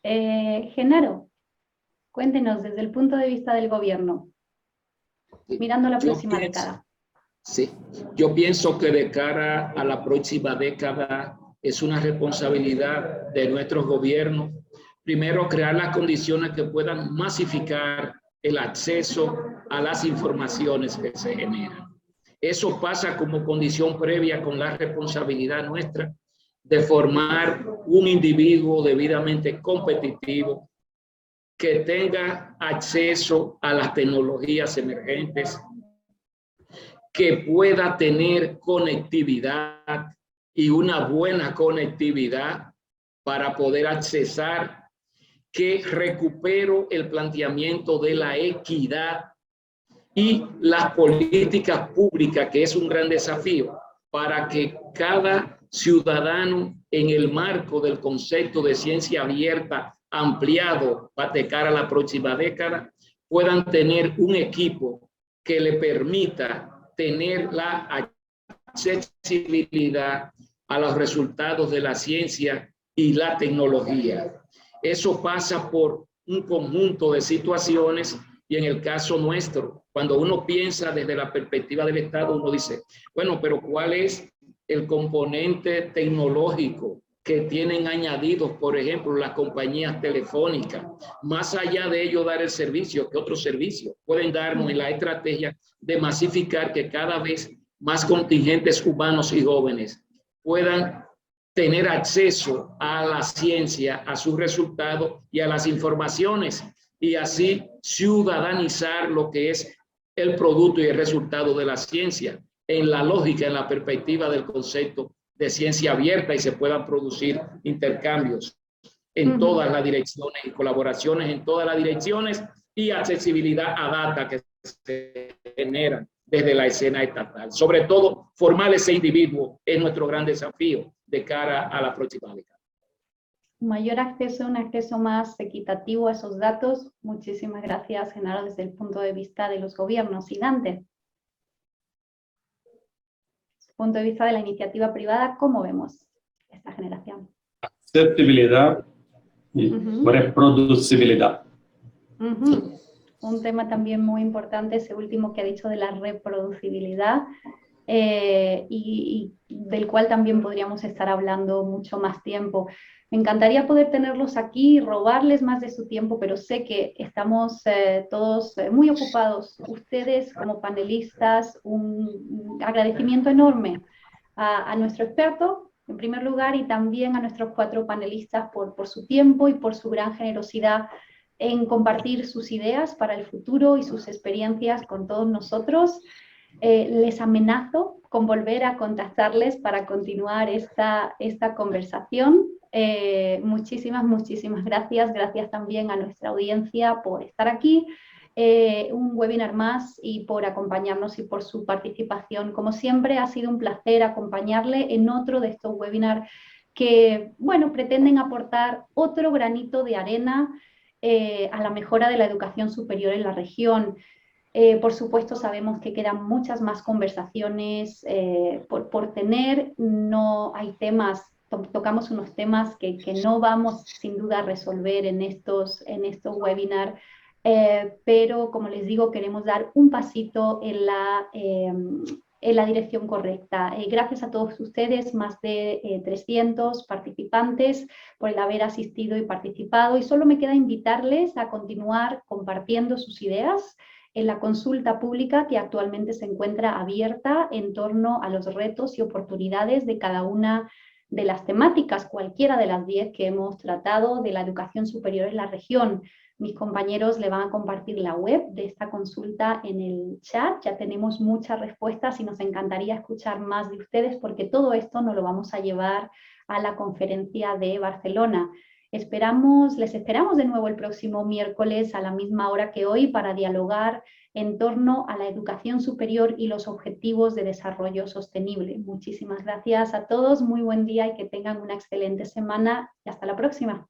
Genaro, Cuéntenos desde el punto de vista del gobierno, mirando la próxima década. Sí, yo pienso que de cara a la próxima década es una responsabilidad de nuestros gobiernos, primero crear las condiciones que puedan masificar el acceso a las informaciones que se generan. Eso pasa como condición previa con la responsabilidad nuestra de formar un individuo debidamente competitivo que tenga acceso a las tecnologías emergentes, que pueda tener conectividad y una buena conectividad para poder accesar, que recupero el planteamiento de la equidad y las políticas públicas, que es un gran desafío, para que cada ciudadano en el marco del concepto de ciencia abierta ampliado de cara a la próxima década puedan tener un equipo que le permita tener la accesibilidad a los resultados de la ciencia y la tecnología. Eso pasa por un conjunto de situaciones y en el caso nuestro, cuando uno piensa desde la perspectiva del Estado, uno dice, bueno, pero ¿cuál es el componente tecnológico que tienen añadidos, por ejemplo, las compañías telefónicas? Más allá de ello dar el servicio, ¿qué otros servicios pueden darnos en la estrategia de masificar que cada vez más contingentes humanos y jóvenes puedan tener acceso a la ciencia, a sus resultados y a las informaciones, y así ciudadanizar lo que es el producto y el resultado de la ciencia en la lógica, en la perspectiva del concepto de ciencia abierta, y se puedan producir intercambios en todas las direcciones y colaboraciones en todas las direcciones y accesibilidad a data que se generan desde la escena estatal. Sobre todo, formar ese individuo es nuestro gran desafío de cara a la próxima década. Mayor acceso, un acceso más equitativo a esos datos. Muchísimas gracias, Genaro, desde el punto de vista de los gobiernos. Y Dante, desde el punto de vista de la iniciativa privada, ¿cómo vemos esta generación? Accesibilidad y reproducibilidad. Un tema también muy importante, ese último que ha dicho de la reproducibilidad, y del cual también podríamos estar hablando mucho más tiempo. Me encantaría poder tenerlos aquí y robarles más de su tiempo, pero sé que estamos todos muy ocupados. Ustedes como panelistas, un agradecimiento enorme a nuestro experto, en primer lugar, y también a nuestros 4 panelistas por su tiempo y por su gran generosidad en compartir sus ideas para el futuro y sus experiencias con todos nosotros. Les amenazo con volver a contactarles para continuar esta conversación. Muchísimas gracias. Gracias también a nuestra audiencia por estar aquí. Un webinar más y por acompañarnos y por su participación. Como siempre, ha sido un placer acompañarle en otro de estos webinars que, bueno, pretenden aportar otro granito de arena a la mejora de la educación superior en la región. Por supuesto, sabemos que quedan muchas más conversaciones por tener. No hay temas, tocamos unos temas que no vamos sin duda a resolver en estos webinars, pero como les digo, queremos dar un pasito en la dirección correcta. Gracias a todos ustedes, más de 300 participantes, por el haber asistido y participado, y solo me queda invitarles a continuar compartiendo sus ideas en la consulta pública que actualmente se encuentra abierta en torno a los retos y oportunidades de cada una de las temáticas, cualquiera de las 10 que hemos tratado de la educación superior en la región. Mis compañeros le van a compartir la web de esta consulta en el chat. Ya tenemos muchas respuestas y nos encantaría escuchar más de ustedes, porque todo esto nos lo vamos a llevar a la conferencia de Barcelona. Les esperamos de nuevo el próximo miércoles a la misma hora que hoy para dialogar en torno a la educación superior y los objetivos de desarrollo sostenible. Muchísimas gracias a todos, muy buen día y que tengan una excelente semana y hasta la próxima.